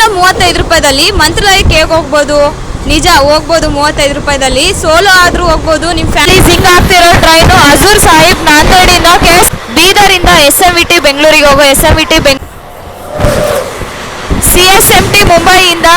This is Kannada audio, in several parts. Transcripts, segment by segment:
ರೂಪಾಯಿದಲ್ಲಿ ಮಂತ್ರಾಲಯಕ್ಕೆ ಹೇಗೆ ಹೋಗ್ಬೋದು? ನಿಜ ಹೋಗ್ಬೋದು 35 ರೂಪಾಯಿದಲ್ಲಿ. ಸೋಲೋ ಆದ್ರೂ ಹೋಗ್ಬೋದು. ನಿಮ್ಮ ಫ್ಯಾಮಿಲಿ ಸಿಂಗ್ ಆಗ್ತಿರೋ ಟ್ರೈನು ಹಜೂರ್ ಸಾಹಿಬ್ ನಾಂದೇಡಿಂದ ಬೀದರಿಂದ SMVT ಬೆಂಗಳೂರಿಗೆ ಹೋಗೋ SMVT CSMT ಮುಂಬೈಯಿಂದ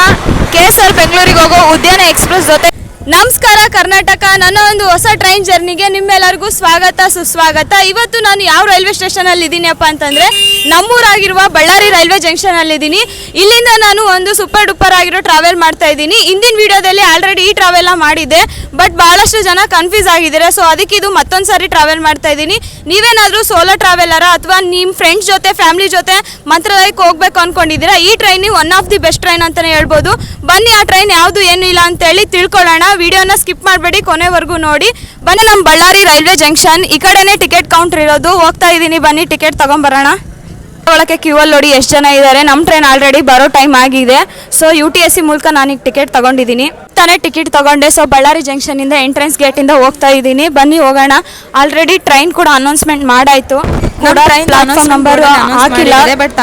KSR ಬೆಂಗಳೂರಿಗೆ ಹೋಗೋ ಉದ್ಯಾನ ಎಕ್ಸ್ಪ್ರೆಸ್ ಜೊತೆ. ನಮಸ್ಕಾರ ಕರ್ನಾಟಕ, ನನ್ನ ಒಂದು ಹೊಸ ಟ್ರೈನ್ ಜರ್ನಿಗೆ ನಿಮ್ಮೆಲ್ಲರಿಗೂ ಸ್ವಾಗತ ಸುಸ್ವಾಗತ. ಇವತ್ತು ನಾನು ಯಾವ ರೈಲ್ವೆ ಸ್ಟೇಷನಲ್ಲಿ ಇದ್ದೀನಿಯಪ್ಪ ಅಂತಂದರೆ ನಮ್ಮೂರಾಗಿರುವ ಬಳ್ಳಾರಿ ರೈಲ್ವೆ ಜಂಕ್ಷನಲ್ಲಿದ್ದೀನಿ. ಇಲ್ಲಿಂದ ನಾನು ಒಂದು ಸೂಪರ್ ಡೂಪರ್ ಆಗಿರೋ ಟ್ರಾವೆಲ್ ಮಾಡ್ತಾ ಇದ್ದೀನಿ. ಇಂದಿನ ವಿಡಿಯೋದಲ್ಲಿ ಆಲ್ರೆಡಿ ಈ ಟ್ರಾವೆಲ್ನ ಮಾಡಿದ್ದೆ, ಬಟ್ ಭಾಳಷ್ಟು ಜನ ಕನ್ಫ್ಯೂಸ್ ಆಗಿದ್ದಾರೆ. ಸೊ ಅದಕ್ಕೆ ಇದು ಮತ್ತೊಂದು ಸಾರಿ ಟ್ರಾವೆಲ್ ಮಾಡ್ತಾ ಇದ್ದೀನಿ. ನೀವೇನಾದರೂ ಸೋಲೋ ಟ್ರಾವೆಲರ ಅಥವಾ ನಿಮ್ಮ ಫ್ರೆಂಡ್ಸ್ ಜೊತೆ ಫ್ಯಾಮಿಲಿ ಜೊತೆ ಮಂತ್ರಾಲಯಕ್ಕೆ ಹೋಗ್ಬೇಕು ಅಂದ್ಕೊಂಡಿದ್ದೀರಾ, ಈ train one of the best train ಅಂತಲೇ ಹೇಳ್ಬೋದು. ಬನ್ನಿ ಆ ಟ್ರೈನ್ ಯಾವುದು ಏನು ಇಲ್ಲ ಅಂತೇಳಿ ತಿಳ್ಕೊಳ್ಳೋಣ. ವಿಡಿಯೋನ ಸ್ಕಿಪ್ ಮಾಡಬೇಡಿ, ಕೊನೆವರೆಗೂ ನೋಡಿ. ಬನ್ನಿ, ನಮ್ಮ ಬಳ್ಳಾರಿ ರೈಲ್ವೆ ಜಂಕ್ಷನ್ ಈ ಕಡೆನೇ ಟಿಕೆಟ್ ಕೌಂಟರ್ ಇರೋದು. ಹೋಗ್ತಾ ಇದ್ದೀನಿ, ಬನ್ನಿ ಟಿಕೆಟ್ ತಗೊಂಬರೋಣ. ಒಳಗೆ ಕ್ಯೂ ಅಲ್ಲಿ ನೋಡಿ ಎಷ್ಟು ಜನ ಇದ್ದಾರೆ. ನಮ್ಮ ಟ್ರೈನ್ ಆಲ್ರೆಡಿ ಬರೋ ಟೈಮ್ ಆಗಿದೆ. ಸೊ UTSC ಮೂಲಕ ನಾನೀಗ ಟಿಕೆಟ್ ತಗೊಂಡಿದ್ದೀನಿ. ತಾನೇ ಟಿಕೆಟ್ ತಗೊಂಡೆ. ಸೊ ಬಳ್ಳಾರಿ ಜಂಕ್ಷನಿಂದ ಎಂಟ್ರೆನ್ಸ್ ಗೇಟಿಂದ ಹೋಗ್ತಾ ಇದ್ದೀನಿ. ಬನ್ನಿ ಹೋಗೋಣ. ಆಲ್ರೆಡಿ ಟ್ರೈನ್ ಕೂಡ ಅನೌನ್ಸ್ಮೆಂಟ್ ಮಾಡಾಯಿತು. ಪ್ಲಾಟ್ಫಾರ್ಮ್ ನಂಬರ್ ಹಾಕಿಲ್ಲ,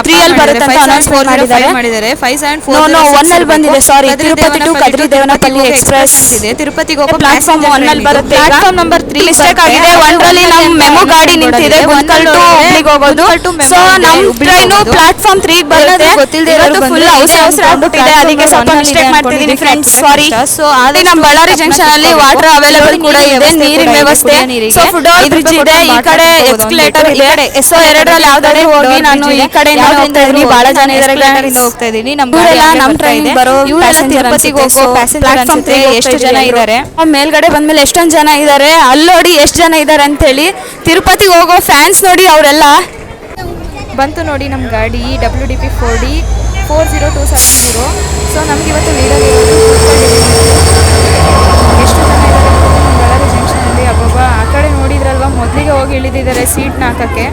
3 ಅಲ್ಲಿ ಬರುತ್ತೆ ಅಂತ ಅನೌನ್ಸ್ಮೆಂಟ್ ಮಾಡಿದ್ದಾರೆ. 1 ಅಲ್ಲಿ ಬಂದಿದೆ. ಸಾರಿ, ತಿರುಪತಿ ಟು ಕದ್ರಿ ದೇವನಪಲ್ಲಿ ಎಕ್ಸ್ಪ್ರೆಸ್ ತಿರುಪತಿಗೆ ಹೋಗೋ ಪ್ಲಾಟ್ಫಾರ್ಮ್ 1 ಅಲ್ಲಿ ಬರುತ್ತೆ. ಪ್ಲಾಟ್ಫಾರ್ಮ್ ನಂಬರ್ 3 ಮಿಸ್ಟೇಕ್ ಆಗಿದೆ. 1 ರಲ್ಲಿ ನಮ್ಮ ಮೆಮೊ ಗಾಡಿ ನಿಂತಿದೆ ಗುಂತ್ಕಲ್ ಟು ಹುಬ್ಳಿಗೆ ಹೋಗೋದು. ಸೊ ನಮ್ಮ ಟ್ರೈನು ಪ್ಲಾಟ್ಫಾರ್ಮ್ 3 ಗೆ ಬರುತ್ತೆ. ಇವತ್ತು ಫುಲ್ ಅವಸರ ಆಗ್ಬಿಟ್ಟಿದೆ, ಅದಕ್ಕೆ ಸ್ವಲ್ಪ ಮಿಸ್ಟೇಕ್ ಮಾಡ್ತಿದ್ದೀನಿ ಫ್ರೆಂಡ್ಸ್, ಸಾರಿ. ಸೊ ಅದೇ ನಮ್ಮ ಬಳ್ಳಾರಿ ಜಂಕ್ಷನ್ ಅಲ್ಲಿ ವಾಟರ್ ಅವೈಲೇಬಲ್ ಕೂಡ ಇದೆ, ನೀರಿನ ವ್ಯವಸ್ಥೆ. ಸೊ ಫುಡ್ ಬ್ರಿಡ್ಜ್ ಇದೆ, ಈ ಕಡೆ ಎಸ್ಕಲೇಟರ್ ಇದೆ. ಸೊ ಎರಡರಲ್ಲಿ ಯಾವ್ದಾದ್ರು ಹೋಗಿ ನಾನು ಈ ಕಡೆಯಿಂದ ಹೋಗ್ತಾ ಇದ್ದೀನಿ. ಬಹಳ ಜನ ಹೋಗ್ತಾ ಇದ್ದೀನಿ. ನಮ್ಮ ಟ್ರೈನ್ ಬರೋ ತಿರುಪತಿಗೆ ಹೋಗೋ ಪ್ಲಾಟ್ಫಾರ್ಮ್ ಎಷ್ಟು ಜನ ಇದ್ದಾರೆ. ಮೇಲ್ಗಡೆ ಬಂದ್ಮೇಲೆ ಎಷ್ಟೊಂದು ಜನ ಇದ್ದಾರೆ. ಅಲ್ಲಿ ನೋಡಿ ಎಷ್ಟು ಜನ ಇದ್ದಾರೆ ಅಂತೇಳಿ. ತಿರುಪತಿಗೆ ಹೋಗೋ ಫ್ಯಾನ್ಸ್ ನೋಡಿ ಅವರೆಲ್ಲ. ಬಂತು ನೋಡಿ ನಮ್ಮ ಗಾಡಿ WDP 4D 40270. ಸೊ ನಮ್ಗೆ ಇವತ್ತು ಲೀಡರ್ ಎಷ್ಟು ಜನ ಇದ್ದಾರೆ ನಮ್ಮ ಬಳ್ಳಾರಿ ಜಂಕ್ಷನಲ್ಲಿ. ಅಬ್ಬಬ್ಬ, ಆ ಕಡೆ ನೋಡಿದ್ರಲ್ವ, ಮೊದಲಿಗೆ ಹೋಗಿ ಇಳಿದಿದ್ದಾರೆ ಸೀಟ್ನ ಹಾಕೋಕ್ಕೆ.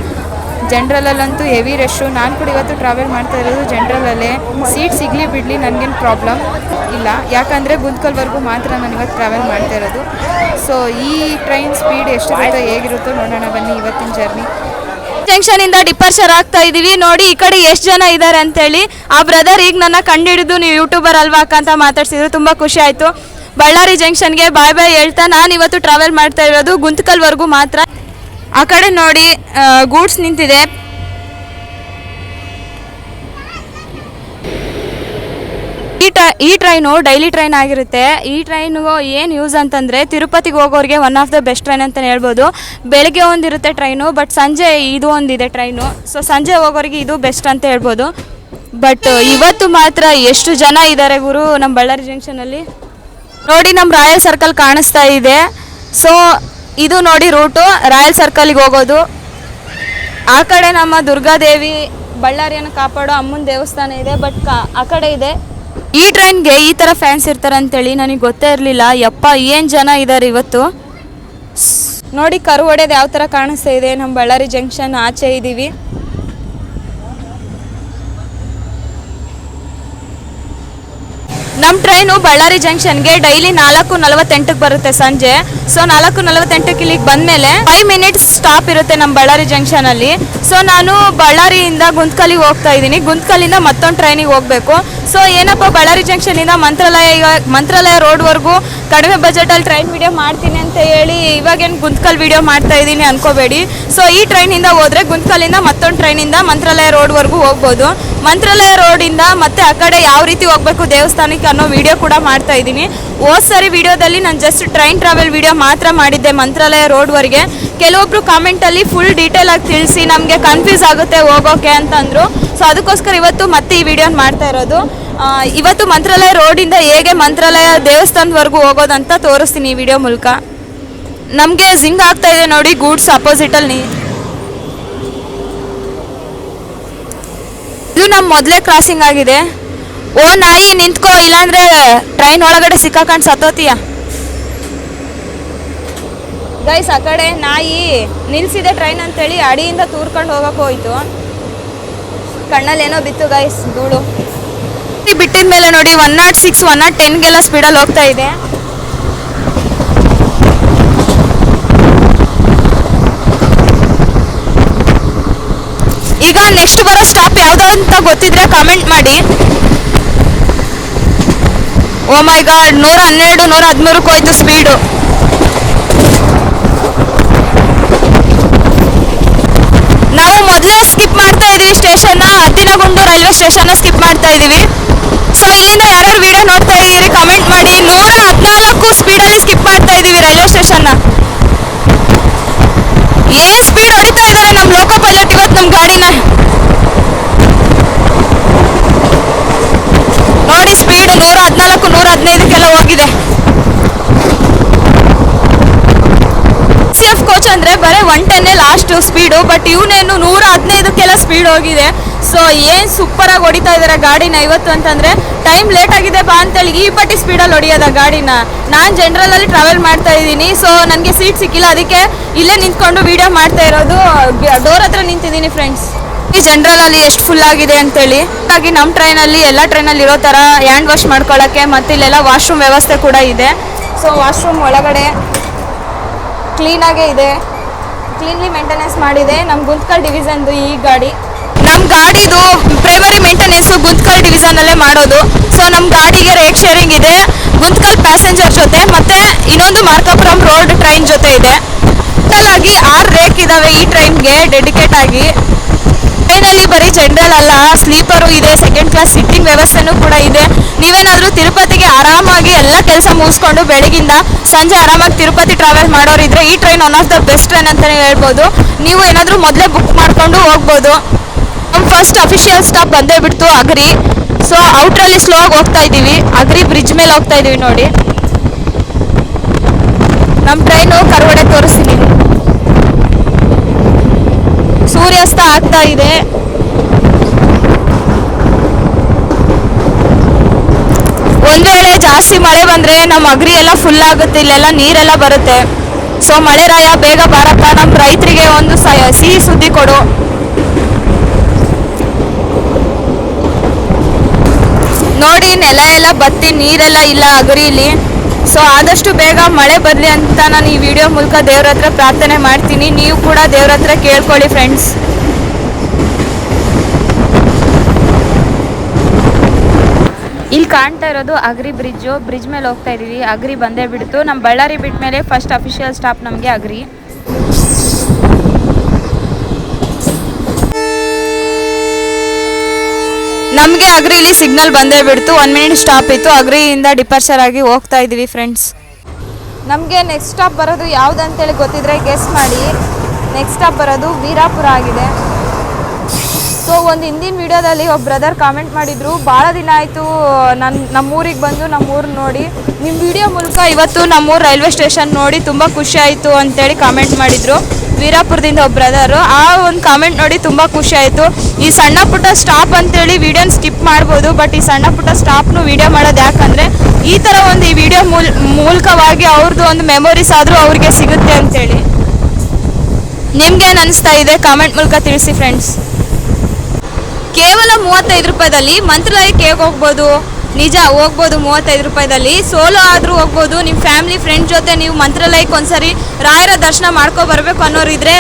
ಜನ್ರಲಲ್ಲಂತೂ ಹೆವಿ ರಶ್ಶು. ನಾನು ಕೂಡ ಇವತ್ತು ಟ್ರಾವೆಲ್ ಮಾಡ್ತಾ ಇರೋದು ಜನ್ರಲಲ್ಲೇ. ಸೀಟ್ ಸಿಗಲಿ ಬಿಡಲಿ ನನಗೇನು ಪ್ರಾಬ್ಲಮ್ ಇಲ್ಲ, ಯಾಕಂದರೆ ಗುಂತ್ಕಲ್ವರೆಗೂ ಮಾತ್ರ ನಾನು ಇವತ್ತು ಟ್ರಾವೆಲ್ ಮಾಡ್ತಾ ಇರೋದು. ಸೊ ಈ ಟ್ರೈನ್ ಸ್ಪೀಡ್ ಎಷ್ಟಿರುತ್ತೋ ಹೇಗಿರುತ್ತೋ ನೋಡೋಣ ಬನ್ನಿ ಇವತ್ತಿನ ಜರ್ನಿ. ಜಂಕ್ಷನಿಂದ ಡಿಪಾರ್ಚರ್ ಆಗ್ತಾ ಇದೀವಿ. ನೋಡಿ ಈ ಕಡೆ ಎಷ್ಟು ಜನ ಇದ್ದಾರೆ ಅಂತೇಳಿ. ಆ ಬ್ರದರ್ ಈಗ ನನ್ನ ಕಂಡಿಡಿದು ನೀವು ಯೂಟ್ಯೂಬರ್ ಅಲ್ವಾ ಅಂತ ಮಾತಾಡ್ಸಿದ್ರು, ತುಂಬ ಖುಷಿ ಆಯಿತು. ಬಳ್ಳಾರಿ ಜಂಕ್ಷನ್ಗೆ ಬಾಯ್ ಬಾಯ್ ಹೇಳ್ತಾ ನಾನು ಇವತ್ತು ಟ್ರಾವೆಲ್ ಮಾಡ್ತಾ ಇರೋದು ಗುಂತ್ಕಲ್ವರೆಗೂ ಮಾತ್ರ. ಆ ಕಡೆ ನೋಡಿ ಗೂಡ್ಸ್ ನಿಂತಿದೆ. ಈ ಟ್ರೈನು ಡೈಲಿ ಟ್ರೈನ್ ಆಗಿರುತ್ತೆ. ಈ ಟ್ರೈನ್ಗೂ ಏನು ಯೂಸ್ ಅಂತಂದರೆ ತಿರುಪತಿಗೆ ಹೋಗೋರಿಗೆ one of the best train ಅಂತಲೇ ಹೇಳ್ಬೋದು. ಬೆಳಗ್ಗೆ ಒಂದಿರುತ್ತೆ ಟ್ರೈನು, ಬಟ್ ಸಂಜೆ ಇದು ಒಂದಿದೆ ಟ್ರೈನು. ಸೊ ಸಂಜೆ ಹೋಗೋರಿಗೆ ಇದು ಬೆಸ್ಟ್ ಅಂತ ಹೇಳ್ಬೋದು. ಬಟ್ ಇವತ್ತು ಮಾತ್ರ ಎಷ್ಟು ಜನ ಇದ್ದಾರೆ ಗುರು ನಮ್ಮ ಬಳ್ಳಾರಿ ಜಂಕ್ಷನಲ್ಲಿ. ನೋಡಿ ನಮ್ಮ ರಾಯಲ್ ಸರ್ಕಲ್ ಕಾಣಿಸ್ತಾ ಇದೆ. ಸೊ ಇದು ನೋಡಿ ರೂಟು ರಾಯಲ್ ಸರ್ಕಲ್ಗೆ ಹೋಗೋದು. ಆ ಕಡೆ ನಮ್ಮ ದುರ್ಗಾದೇವಿ ಬಳ್ಳಾರಿಯನ್ನು ಕಾಪಾಡೋ ಅಮ್ಮನ ದೇವಸ್ಥಾನ ಇದೆ, ಬಟ್ ಆ ಕಡೆ ಇದೆ. ಈ ಟ್ರೈನ್ಗೆ ಈ ಥರ ಫ್ಯಾನ್ಸ್ ಇರ್ತಾರೆ ಅಂತೇಳಿ ನನಗೆ ಗೊತ್ತೇ ಇರಲಿಲ್ಲ. ಯಪ್ಪ ಏನು ಜನ ಇದ್ದಾರೆ ಇವತ್ತು. ನೋಡಿ ಕರು ಹೊಡೆದು ಯಾವ ಥರ ಕಾಣಿಸ್ತಾ ಇದೆ. ನಮ್ಮ ಬಳ್ಳಾರಿ ಜಂಕ್ಷನ್ ಆಚೆ ಇದ್ದೀವಿ. ನಮ್ಮ ಟ್ರೈನು ಬಳ್ಳಾರಿ ಜಂಕ್ಷನ್ಗೆ ಡೈಲಿ 4:48ಕ್ಕೆ ಬರುತ್ತೆ ಸಂಜೆ. ಸೊ 4:48ಕ್ಕೆ ಇಲ್ಲಿಗೆ ಬಂದಮೇಲೆ 5 ಮಿನಿಟ್ಸ್ ಸ್ಟಾಪ್ ಇರುತ್ತೆ ನಮ್ಮ ಬಳ್ಳಾರಿ ಜಂಕ್ಷನಲ್ಲಿ. ಸೊ ನಾನು ಬಳ್ಳಾರಿಯಿಂದ ಗುಂತ್ಕಲ್ಲಿಗೆ ಹೋಗ್ತಾ ಇದ್ದೀನಿ. ಗುಂತ್ಕಲ್ಲಿಂದ ಮತ್ತೊಂದು ಟ್ರೈನಿಗೆ ಹೋಗಬೇಕು. ಸೊ ಏನಪ್ಪ ಬಳ್ಳಾರಿ ಜಂಕ್ಷನಿಂದ ಮಂತ್ರಾಲಯ ರೋಡ್ವರೆಗೂ ಕಡಿಮೆ ಬಜೆಟಲ್ಲಿ ಟ್ರೈನ್ ವಿಡಿಯೋ ಮಾಡ್ತೀನಿ ಅಂತ ಹೇಳಿ ಇವಾಗೇನು ಗುಂತ್ಕಲ್ ವಿಡಿಯೋ ಮಾಡ್ತಾ ಇದ್ದೀನಿ ಅನ್ಕೋಬೇಡಿ. ಸೊ ಈ ಟ್ರೈನಿಂದ ಹೋದರೆ ಗುಂತ್ಕಲ್ಲಿಂದ ಮತ್ತೊಂದು ಟ್ರೈನಿಂದ ಮಂತ್ರಾಲಯ ರೋಡ್ವರೆಗೂ ಹೋಗ್ಬೋದು. ಮಂತ್ರಾಲಯ ರೋಡಿಂದ ಮತ್ತೆ ಆ ಕಡೆ ಯಾವ ರೀತಿ ಹೋಗಬೇಕು ದೇವಸ್ಥಾನಕ್ಕೆ ಅನ್ನೋ ವಿಡಿಯೋ ಕೂಡ ಮಾಡ್ತಾ ಇದ್ದೀನಿ. ಹೋದ ಸರಿ ವಿಡಿಯೋದಲ್ಲಿ ನಾನು ಜಸ್ಟ್ ಟ್ರೈನ್ ಟ್ರಾವೆಲ್ ವಿಡಿಯೋ ಮಾತ್ರ ಮಾಡಿದ್ದೆ ಮಂತ್ರಾಲಯ ರೋಡ್ವರೆಗೆ. ಕೆಲವೊಬ್ರು ಕಾಮೆಂಟಲ್ಲಿ ಫುಲ್ ಡೀಟೇಲ್ ಆಗಿ ತಿಳಿಸಿ ನಮಗೆ ಕನ್ಫ್ಯೂಸ್ ಆಗುತ್ತೆ ಹೋಗೋಕೆ ಅಂತಂದರು. ಸೊ ಅದಕ್ಕೋಸ್ಕರ ಇವತ್ತು ಮತ್ತೆ ಈ ವಿಡಿಯೋನ ಮಾಡ್ತಾ ಇರೋದು. ಇವತ್ತು ಮಂತ್ರಾಲಯ ರೋಡಿಂದ ಹೇಗೆ ಮಂತ್ರಾಲಯ ದೇವಸ್ಥಾನದವರೆಗೂ ಹೋಗೋದಂತ ತೋರಿಸ್ತೀನಿ ಈ ವಿಡಿಯೋ ಮೂಲಕ. ನಮಗೆ ಜಿಂಗ್ ಆಗ್ತಾ ಇದೆ ನೋಡಿ ಗೂಡ್ಸ್ ಅಪೋಸಿಟಲ್ಲಿ. ಇದು ನಮ್ಮ ಮೊದಲೇ ಕ್ರಾಸಿಂಗ್ ಆಗಿದೆ. ಓ ನಾಯಿ ನಿಂತ್ಕೋ, ಇಲ್ಲಾಂದ್ರೆ ಟ್ರೈನ್ ಒಳಗಡೆ ಸಿಕ್ಕಾಕೊಂಡು ಸತ್ತೋತೀಯ. ಗೈಸ್ ಆ ಕಡೆ ನಾಯಿ ನಿಲ್ಸಿದೆ ಟ್ರೈನ್ ಅಂತೇಳಿ ಅಡಿಯಿಂದ ತೂರ್ಕೊಂಡು ಹೋಗಕ್ಕೆ ಹೋಯ್ತು. ಕಣ್ಣಲ್ಲಿ ಏನೋ ಬಿತ್ತು ಗೈಸ್, ಧೂಳು ಬಿಟ್ಟಿದ ಮೇಲೆ ನೋಡಿ 106 110ಗೆಲ್ಲ ಸ್ಪೀಡಲ್ಲಿ ಹೋಗ್ತಾ ಇದೆ. ಈಗ ನೆಕ್ಸ್ಟ್ ಬರೋ ಸ್ಟಾಪ್ ಯಾವುದೋ ಅಂತ ಗೊತ್ತಿದ್ರೆ ಕಾಮೆಂಟ್ ಮಾಡಿ. ಓ ಮೈ ಗಾಡ್ 112 113 ಹೋಯ್ತು ಸ್ಪೀಡು. ನಾವು ಮೊದಲೇ ಸ್ಕಿಪ್ ಮಾಡ್ತಾ ಇದೀವಿ ಸ್ಟೇಷನ್ನ, ಹತ್ತಿನಗುಂಡು ರೈಲ್ವೆ ಸ್ಟೇಷನ್ನ ಸ್ಕಿಪ್ ಮಾಡ್ತಾ ಇದೀವಿ. ಸೊ ಇಲ್ಲಿಂದ ಯಾರ್ಯಾರು ವಿಡಿಯೋ ನೋಡ್ತಾ ಇದ್ದೀರಿ ಕಮೆಂಟ್ ಮಾಡಿ. 114 ಸ್ಪೀಡಲ್ಲಿ ಸ್ಕಿಪ್ ಮಾಡ್ತಾ ಇದೀವಿ ರೈಲ್ವೆ ಸ್ಟೇಷನ್ನ. ಏನ್ ಸ್ಪೀಡ್ ಹೊಡಿತಾ ಇದ್ದಾರೆ ನಮ್ಮ ಲೋಕೋ ಪೈಲಟ್ ಇವತ್ತು ನಮ್ಮ ಗಾಡಿನ. ನೋಡಿ ಸ್ಪೀಡ್ 114 115ಕ್ಕೆಲ್ಲ ಹೋಗಿದೆ. CF ಕೋಚ್ ಅಂದರೆ ಬರೀ 110 ಲಾಸ್ಟ್ ಸ್ಪೀಡು, ಬಟ್ ಇವನೇನು 115ಕ್ಕೆಲ್ಲ ಸ್ಪೀಡ್ ಹೋಗಿದೆ. ಸೊ ಏನು ಸೂಪರಾಗಿ ಹೊಡಿತಾ ಇದ್ದಾರೆ ಗಾಡಿನ ಇವತ್ತು ಅಂತಂದರೆ. ಟೈಮ್ ಲೇಟ್ ಆಗಿದೆ ಬಾ ಅಂತೇಳಿ ಈ ಪಟ್ಟಿ ಸ್ಪೀಡಲ್ಲಿ ಹೊಡಿಯೋದ ಗಾಡಿನ. ನಾನು ಜನರಲಲ್ಲಿ ಟ್ರಾವೆಲ್ ಮಾಡ್ತಾ ಇದ್ದೀನಿ, ಸೊ ನನಗೆ ಸೀಟ್ ಸಿಕ್ಕಿಲ್ಲ, ಅದಕ್ಕೆ ಇಲ್ಲೇ ನಿಂತ್ಕೊಂಡು ವೀಡಿಯೋ ಮಾಡ್ತಾ ಇರೋದು. ಡೋರ್ ಹತ್ರ ನಿಂತಿದ್ದೀನಿ ಫ್ರೆಂಡ್ಸ್. ಈ ಜನರಲಲ್ಲಿ ಎಷ್ಟು ಫುಲ್ ಆಗಿದೆ ಅಂತೇಳಿ. ಹಾಗಾಗಿ ನಮ್ಮ ಟ್ರೈನಲ್ಲಿ ಎಲ್ಲ ಟ್ರೈನಲ್ಲಿ ಇರೋ ಥರ ಹ್ಯಾಂಡ್ ವಾಶ್ ಮಾಡ್ಕೊಳ್ಳೋಕ್ಕೆ ಮತ್ತು ಇಲ್ಲೆಲ್ಲ ವಾಶ್ರೂಮ್ ವ್ಯವಸ್ಥೆ ಕೂಡ ಇದೆ. ಸೊ ವಾಶ್ರೂಮ್ ಒಳಗಡೆ ಕ್ಲೀನಾಗೇ ಇದೆ, ಕ್ಲೀನ್ಲಿ ಮೇಂಟೆನೆನ್ಸ್ ಮಾಡಿದೆ. ನಮ್ಮ ಗುಂತ್ಕಲ್ ಡಿವಿಷನ್ದು ಈ ಗಾಡಿ. ನಮ್ಮ ಗಾಡಿದು ಪ್ರೈಮರಿ ಮೇಂಟೆನೆನ್ಸು ಗುಂತ್ಕಲ್ ಡಿವಿಷನಲ್ಲೇ ಮಾಡೋದು. ಸೊ ನಮ್ಮ ಗಾಡಿಗೆ ರೇಕ್ ಶೇರಿಂಗ್ ಇದೆ ಗುಂತ್ಕಲ್ ಪ್ಯಾಸೆಂಜರ್ ಜೊತೆ, ಮತ್ತು ಇನ್ನೊಂದು ಮಾರ್ಕಾಪುರಂ ರೋಡ್ ಟ್ರೈನ್ ಜೊತೆ ಇದೆ. ಟೋಟಲ್ ಆಗಿ 6 ರೇಕ್ ಇದ್ದಾವೆ ಈ ಟ್ರೈನ್ಗೆ ಡೆಡಿಕೇಟ್ ಆಗಿ. ಟ್ರೈನಲ್ಲಿ ಬರೀ ಜನರಲ್ ಅಲ್ಲ, ಸ್ಲೀಪರು ಇದೆ, ಸೆಕೆಂಡ್ ಕ್ಲಾಸ್ ಸಿಟ್ಟಿಂಗ್ ವ್ಯವಸ್ಥೆನೂ ಕೂಡ ಇದೆ. ನೀವೇನಾದರೂ ತಿರುಪತಿಗೆ ಆರಾಮಾಗಿ ಎಲ್ಲ ಕೆಲಸ ಮುಗಿಸ್ಕೊಂಡು ಬೆಳಗಿಂದ ಸಂಜೆ ಆರಾಮಾಗಿ ತಿರುಪತಿ ಟ್ರಾವೆಲ್ ಮಾಡೋರಿದ್ರೆ ಈ train one of the best train ಅಂತಲೇ ಹೇಳ್ಬೋದು. ನೀವು ಏನಾದರೂ ಮೊದಲೇ ಬುಕ್ ಮಾಡಿಕೊಂಡು ಹೋಗ್ಬೋದು. ನಮ್ಮ ಫಸ್ಟ್ ಅಫಿಷಿಯಲ್ ಸ್ಟಾಪ್ ಬಂದೇ ಬಿಡ್ತು ಅಗ್ರಿ. ಸೊ ಔಟ್ರಲ್ಲಿ ಸ್ಲೋ ಆಗಿ ಹೋಗ್ತಾ ಇದ್ದೀವಿ, ಅಗ್ರಿ ಬ್ರಿಡ್ಜ್ ಮೇಲೆ ಹೋಗ್ತಾ ಇದ್ದೀವಿ ನೋಡಿ. ನಮ್ಮ ಟ್ರೈನು ಕರ್ವಡೆ ತೋರಿಸ್ತೀನಿ. ಸೂರ್ಯಾಸ್ತ ಆಗ್ತಾ ಇದೆ. ಒಂದು ವೇಳೆ ಜಾಸ್ತಿ ಮಳೆ ಬಂದರೆ ನಮ್ಮ ಅಗ್ರಿ ಎಲ್ಲ ಫುಲ್ ಆಗುತ್ತೆ, ಇಲ್ಲೆಲ್ಲ ನೀರೆಲ್ಲ ಬರುತ್ತೆ. ಸೊ ಮಳೆರಾಯ ಬೇಗ ಬಾರಪ್ಪ, ನಮ್ಮ ರೈತರಿಗೆ ಒಂದು ಸಿಹಿ ಸುದ್ದಿ ಕೊಡು. ನೋಡಿ ನೆಲ ಎಲ್ಲ ಬತ್ತಿ ನೀರೆಲ್ಲ ಇಲ್ಲ ಅಗರಿಲಿ. ಸೊ ಆದಷ್ಟು ಬೇಗ ಮಳೆ ಬರಲಿ ಅಂತ ನಾನು ಈ ವಿಡಿಯೋ ಮೂಲಕ ದೇವ್ರ ಹತ್ರ ಪ್ರಾರ್ಥನೆ ಮಾಡ್ತೀನಿ. ನೀವು ಕೂಡ ದೇವ್ರ ಹತ್ರ ಕೇಳ್ಕೊಳ್ಳಿ ಫ್ರೆಂಡ್ಸ್. ಇಲ್ಲಿ ಕಾಣ್ತಾ ಇರೋದು ಅಗ್ರಿ ಬ್ರಿಡ್ಜು. ಬ್ರಿಡ್ಜ್ ಮೇಲೆ ಹೋಗ್ತಾ ಇದ್ದೀವಿ. ಅಗ್ರಿ ಬಂದೇ ಬಿಡ್ತು. ನಮ್ಮ ಬಳ್ಳಾರಿ ಬಿಟ್ಟ ಮೇಲೆ ಫಸ್ಟ್ ಅಫಿಷಿಯಲ್ ಸ್ಟಾಪ್ ನಮಗೆ ಅಗ್ರಿ. ನಮಗೆ ಅಗ್ರಿಲಿ ಸಿಗ್ನಲ್ ಬಂದೇ ಬಿಡ್ತು. 1 ಮಿನಿಟ್ ಸ್ಟಾಪ್ ಇತ್ತು. ಅಗ್ರಿಯಿಂದ ಡಿಪಾರ್ಚರ್ ಆಗಿ ಹೋಗ್ತಾ ಇದ್ದೀವಿ ಫ್ರೆಂಡ್ಸ್. ನಮಗೆ ನೆಕ್ಸ್ಟ್ ಸ್ಟಾಪ್ ಬರೋದು ಯಾವ್ದು ಅಂತೇಳಿ ಗೊತ್ತಿದ್ರೆ ಗೆಸ್ ಮಾಡಿ. ನೆಕ್ಸ್ಟ್ ಸ್ಟಾಪ್ ಬರೋದು ವೀರಾಪುರ ಆಗಿದೆ. ಸೊ ಒಂದು ಹಿಂದಿನ ವಿಡಿಯೋದಲ್ಲಿ ಒಬ್ಬ ಬ್ರದರ್ ಕಾಮೆಂಟ್ ಮಾಡಿದರು, ಭಾಳ ದಿನ ಆಯಿತು ನಮ್ಮೂರಿಗೆ ಬಂದು ನಮ್ಮೂರು ನೋಡಿ, ನಿಮ್ಮ ವಿಡಿಯೋ ಮೂಲಕ ಇವತ್ತು ನಮ್ಮೂರು ರೈಲ್ವೆ ಸ್ಟೇಷನ್ ನೋಡಿ ತುಂಬ ಖುಷಿ ಆಯಿತು ಅಂತೇಳಿ ಕಾಮೆಂಟ್ ಮಾಡಿದರು. ವೀರಾಪುರದಿಂದ ಒಬ್ಬ ಬ್ರದರು. ಆ ಒಂದು ಕಾಮೆಂಟ್ ನೋಡಿ ತುಂಬ ಖುಷಿ ಆಯಿತು. ಈ ಸಣ್ಣ ಪುಟ್ಟ ಸ್ಟಾಪ್ ಅಂತೇಳಿ ವಿಡಿಯೋನ ಸ್ಕಿಪ್ ಮಾಡ್ಬೋದು, ಬಟ್ ಈ ಸಣ್ಣ ಪುಟ್ಟ ಸ್ಟಾಪ್ನು ವಿಡಿಯೋ ಮಾಡೋದು ಯಾಕಂದರೆ ಈ ಥರ ಒಂದು ಈ ವಿಡಿಯೋ ಮೂಲಕವಾಗಿ ಅವ್ರದ್ದು ಒಂದು ಮೆಮೊರೀಸ್ ಆದರೂ ಅವ್ರಿಗೆ ಸಿಗುತ್ತೆ ಅಂತೇಳಿ. ನಿಮ್ಗೇನು ಅನಿಸ್ತಾ ಇದೆ ಕಾಮೆಂಟ್ ಮೂಲಕ ತಿಳಿಸಿ ಫ್ರೆಂಡ್ಸ್. ಕೇವಲ 35 ರೂಪಾಯಿದಲ್ಲಿ ಮಂತ್ರಾಲಯಕ್ಕೆ ಹೇಗೆ ಹೋಗ್ಬೋದು? ನಿಜ ಹೋಗ್ಬೋದು 35 ರೂಪಾಯಿದಲ್ಲಿ. ಸೋಲೋ ಆದರೂ ಹೋಗ್ಬೋದು. ನಿಮ್ಮ ಫ್ಯಾಮಿಲಿ ಫ್ರೆಂಡ್ ಜೊತೆ ನೀವು ಮಂತ್ರಾಲಯಕ್ಕೆ ಒಂದ್ಸರಿ ರಾಯರ ದರ್ಶನ ಮಾಡ್ಕೊ ಬರಬೇಕು ಅನ್ನೋರಿದ್ರೆ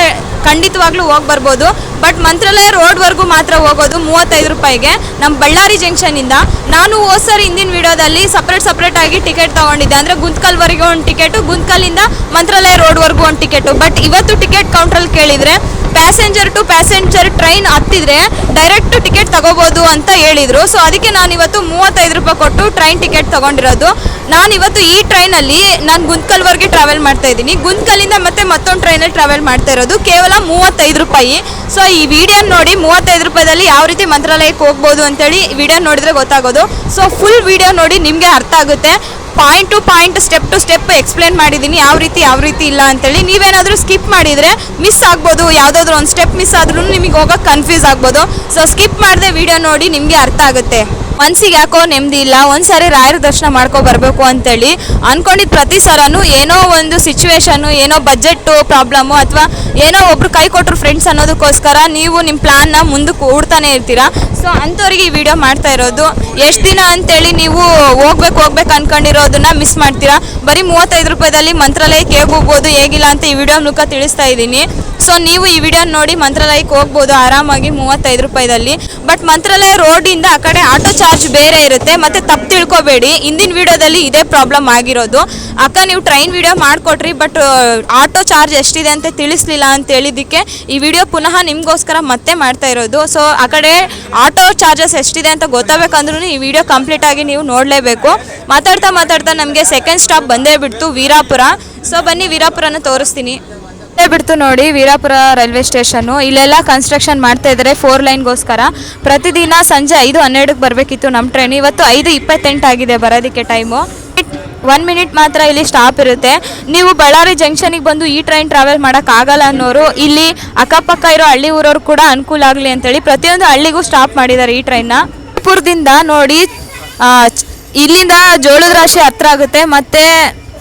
ಖಂಡಿತವಾಗ್ಲೂ ಹೋಗಿ ಬರ್ಬೋದು. ಬಟ್ ಮಂತ್ರಾಲಯ ರೋಡ್ವರೆಗೂ ಮಾತ್ರ ಹೋಗೋದು 35 ರೂಪಾಯಿಗೆ ನಮ್ಮ ಬಳ್ಳಾರಿ ಜಂಕ್ಷನಿಂದ. ನಾನು ಹೋದ್ಸರಿ ಹಿಂದಿನ ವಿಡಿಯೋದಲ್ಲಿ ಸಪ್ರೇಟಾಗಿ ಟಿಕೆಟ್ ತೊಗೊಂಡಿದ್ದೆ. ಅಂದರೆ ಗುಂತ್ಕಲ್ವರೆಗೆ ಒಂದು ಟಿಕೆಟು, ಗುಂತ್ಕಲ್ಲಿಂದ ಮಂತ್ರಾಲಯ ರೋಡ್ವರೆಗೂ ಒಂದು ಟಿಕೆಟು. ಬಟ್ ಇವತ್ತು ಟಿಕೆಟ್ ಕೌಂಟ್ರಲ್ಲಿ ಕೇಳಿದರೆ ಪ್ಯಾಸೆಂಜರ್ ಟು ಪ್ಯಾಸೆಂಜರ್ ಟ್ರೈನ್ ಹತ್ತಿದ್ರೆ ಡೈರೆಕ್ಟ್ ಟಿಕೆಟ್ ತಗೋಬೋದು ಅಂತ ಹೇಳಿದರು. ಸೊ ಅದಕ್ಕೆ ನಾನು ಇವತ್ತು 35 ರೂಪಾಯಿ ಕೊಟ್ಟು ಟ್ರೈನ್ ಟಿಕೆಟ್ ತೊಗೊಂಡಿರೋದು. ನಾನು ಇವತ್ತು ಈ ಟ್ರೈನಲ್ಲಿ ನಾನು ಗುಂತ್ಕಲ್ವರೆಗೆ ಟ್ರಾವೆಲ್ ಮಾಡ್ತಾ ಇದ್ದೀನಿ. ಗುಂತ್ಕಲ್ಲಿಂದ ಮತ್ತೆ ಮತ್ತೊಂದು ಟ್ರೈನಲ್ಲಿ ಟ್ರಾವೆಲ್ ಮಾಡ್ತಾ ಇರೋದು ಕೇವಲ 35 ರೂಪಾಯಿ. ಸೊ ಈ ವಿಡಿಯೋ ನೋಡಿ 35 ರೂಪಾಯಿದಲ್ಲಿ ಯಾವ ರೀತಿ ಮಂತ್ರಾಲಯಕ್ಕೆ ಹೋಗ್ಬೋದು ಅಂತೇಳಿ ವಿಡಿಯೋ ನೋಡಿದರೆ ಗೊತ್ತಾಗೋದು. ಸೊ ಫುಲ್ ವಿಡಿಯೋ ನೋಡಿ ನಿಮಗೆ ಅರ್ಥ ಆಗುತ್ತೆ. Point to point, step to step explain ಮಾಡಿದ್ದೀನಿ ಯಾವ ರೀತಿ ಇಲ್ಲ ಅಂತೇಳಿ. ನೀವೇನಾದರೂ ಸ್ಕಿಪ್ ಮಾಡಿದರೆ ಮಿಸ್ ಆಗ್ಬೋದು, ಯಾವುದಾದ್ರೂ ಒಂದು ಸ್ಟೆಪ್ ಮಿಸ್ ಆದ್ರೂ ನಿಮಗೆ ಹೋಗೋಕೆ ಕನ್ಫ್ಯೂಸ್ ಆಗ್ಬೋದು. ಸೊ ಸ್ಕಿಪ್ ಮಾಡದೆ ವಿಡಿಯೋ ನೋಡಿ ನಿಮಗೆ ಅರ್ಥ ಆಗುತ್ತೆ. ಮನ್ಸಿಗೆ ಯಾಕೋ ನೆಮ್ಮದಿ ಇಲ್ಲ, ಒಂದ್ಸಾರಿ ರಾಯರ ದರ್ಶನ ಮಾಡ್ಕೊ ಬರಬೇಕು ಅಂತೇಳಿ ಅಂದ್ಕೊಂಡಿದ್ದು ಪ್ರತಿ ಸಲನೂ ಏನೋ ಒಂದು ಸಿಚುವೇಶನ್ನು, ಏನೋ ಬಜೆಟ್ಟು ಪ್ರಾಬ್ಲಮ್ಮು, ಅಥವಾ ಏನೋ ಒಬ್ರು ಕೈ ಕೊಟ್ಟರು ಫ್ರೆಂಡ್ಸ್ ಅನ್ನೋದಕ್ಕೋಸ್ಕರ ನೀವು ನಿಮ್ಮ ಪ್ಲ್ಯಾನ್ನ ಮುಂದಕ್ಕೆ ಓಡ್ತಾನೆ ಇರ್ತೀರಾ. ಸೊ ಅಂಥವ್ರಿಗೆ ಈ ವಿಡಿಯೋ ಮಾಡ್ತಾ ಇರೋದು. ಎಷ್ಟು ದಿನ ಅಂತೇಳಿ ನೀವು ಹೋಗ್ಬೇಕು ಅಂದ್ಕೊಂಡಿರೋದನ್ನ ಮಿಸ್ ಮಾಡ್ತೀರಾ. ಬರೀ 35 ರೂಪಾಯಿದಲ್ಲಿ ಮಂತ್ರಾಲಯಕ್ಕೆ ಹೇಗೆ ಹೋಗ್ಬೋದು ಹೇಗಿಲ್ಲ ಅಂತ ಈ ವಿಡಿಯೋ ಮೂಲಕ ತಿಳಿಸ್ತಾ ಇದ್ದೀನಿ. ಸೊ ನೀವು ಈ ವಿಡಿಯೋ ನೋಡಿ ಮಂತ್ರಾಲಯಕ್ಕೆ ಹೋಗ್ಬೋದು ಆರಾಮಾಗಿ 35 ರೂಪಾಯಿದಲ್ಲಿ. ಬಟ್ ಮಂತ್ರಾಲಯ ರೋಡಿಂದ ಆ ಕಡೆ ಆಟೋ ಚಾರ್ಜ್ ಬೇರೆ ಇರುತ್ತೆ. ಮತ್ತು ತಪ್ಪು ತಿಳ್ಕೊಬೇಡಿ, ಹಿಂದಿನ ವಿಡಿಯೋದಲ್ಲಿ ಇದೇ ಪ್ರಾಬ್ಲಮ್ ಆಗಿರೋದು. ಅಕ್ಕ ನೀವು ಟ್ರೈನ್ ವಿಡಿಯೋ ಮಾಡಿಕೊಟ್ರಿ, ಬಟ್ ಆಟೋ ಚಾರ್ಜ್ ಎಷ್ಟಿದೆ ಅಂತ ತಿಳಿಸ್ಲಿಲ್ಲ ಅಂತ ಹೇಳಿದ್ದಕ್ಕೆ ಈ ವಿಡಿಯೋ ಪುನಃ ನಿಮಗೋಸ್ಕರ ಮತ್ತೆ ಮಾಡ್ತಾ ಇರೋದು. ಸೊ ಆ ಕಡೆ ಆಟೋ ಚಾರ್ಜಸ್ ಎಷ್ಟಿದೆ ಅಂತ ಗೊತ್ತಾಗಬೇಕಂದ್ರೂ ಈ ವಿಡಿಯೋ ಕಂಪ್ಲೀಟಾಗಿ ನೀವು ನೋಡಲೇಬೇಕು. ಮಾತಾಡ್ತಾ ನಮಗೆ ಸೆಕೆಂಡ್ ಸ್ಟಾಪ್ ಬಂದೇ ಬಿಡ್ತು, ವೀರಾಪುರ. ಸೊ ಬನ್ನಿ ವೀರಾಪುರನ ತೋರಿಸ್ತೀನಿ. ಬಿಡ್ತು ನೋಡಿ ವೀರಾಪುರ ರೈಲ್ವೆ ಸ್ಟೇಷನ್ನು. ಇಲ್ಲೆಲ್ಲ ಕನ್ಸ್ಟ್ರಕ್ಷನ್ ಮಾಡ್ತಾ ಇದ್ದಾರೆ 4 ಲೈನ್ಗೋಸ್ಕರ. ಪ್ರತಿದಿನ ಸಂಜೆ 5:12ಕ್ಕೆ ಬರಬೇಕಿತ್ತು ನಮ್ಮ ಟ್ರೈನ್. ಇವತ್ತು 5:28 ಆಗಿದೆ ಬರೋದಕ್ಕೆ ಟೈಮು. 1 ಮಿನಿಟ್ ಮಾತ್ರ ಇಲ್ಲಿ ಸ್ಟಾಪ್ ಇರುತ್ತೆ. ನೀವು ಬಳ್ಳಾರಿ ಜಂಕ್ಷನಿಗೆ ಬಂದು ಈ ಟ್ರೈನ್ ಟ್ರಾವೆಲ್ ಮಾಡೋಕ್ಕಾಗಲ್ಲ ಅನ್ನೋರು ಇಲ್ಲಿ ಅಕ್ಕಪಕ್ಕ ಇರೋ ಹಳ್ಳಿ ಊರವ್ರು ಕೂಡ ಅನುಕೂಲ ಆಗಲಿ ಅಂತೇಳಿ ಪ್ರತಿಯೊಂದು ಹಳ್ಳಿಗೂ ಸ್ಟಾಪ್ ಮಾಡಿದ್ದಾರೆ ಈ ಟ್ರೈನ್ನ. ಪುರದಿಂದ ನೋಡಿ ಇಲ್ಲಿಂದ ಜೋಳದ ರಾಶಿ ಹತ್ರ ಆಗುತ್ತೆ, ಮತ್ತು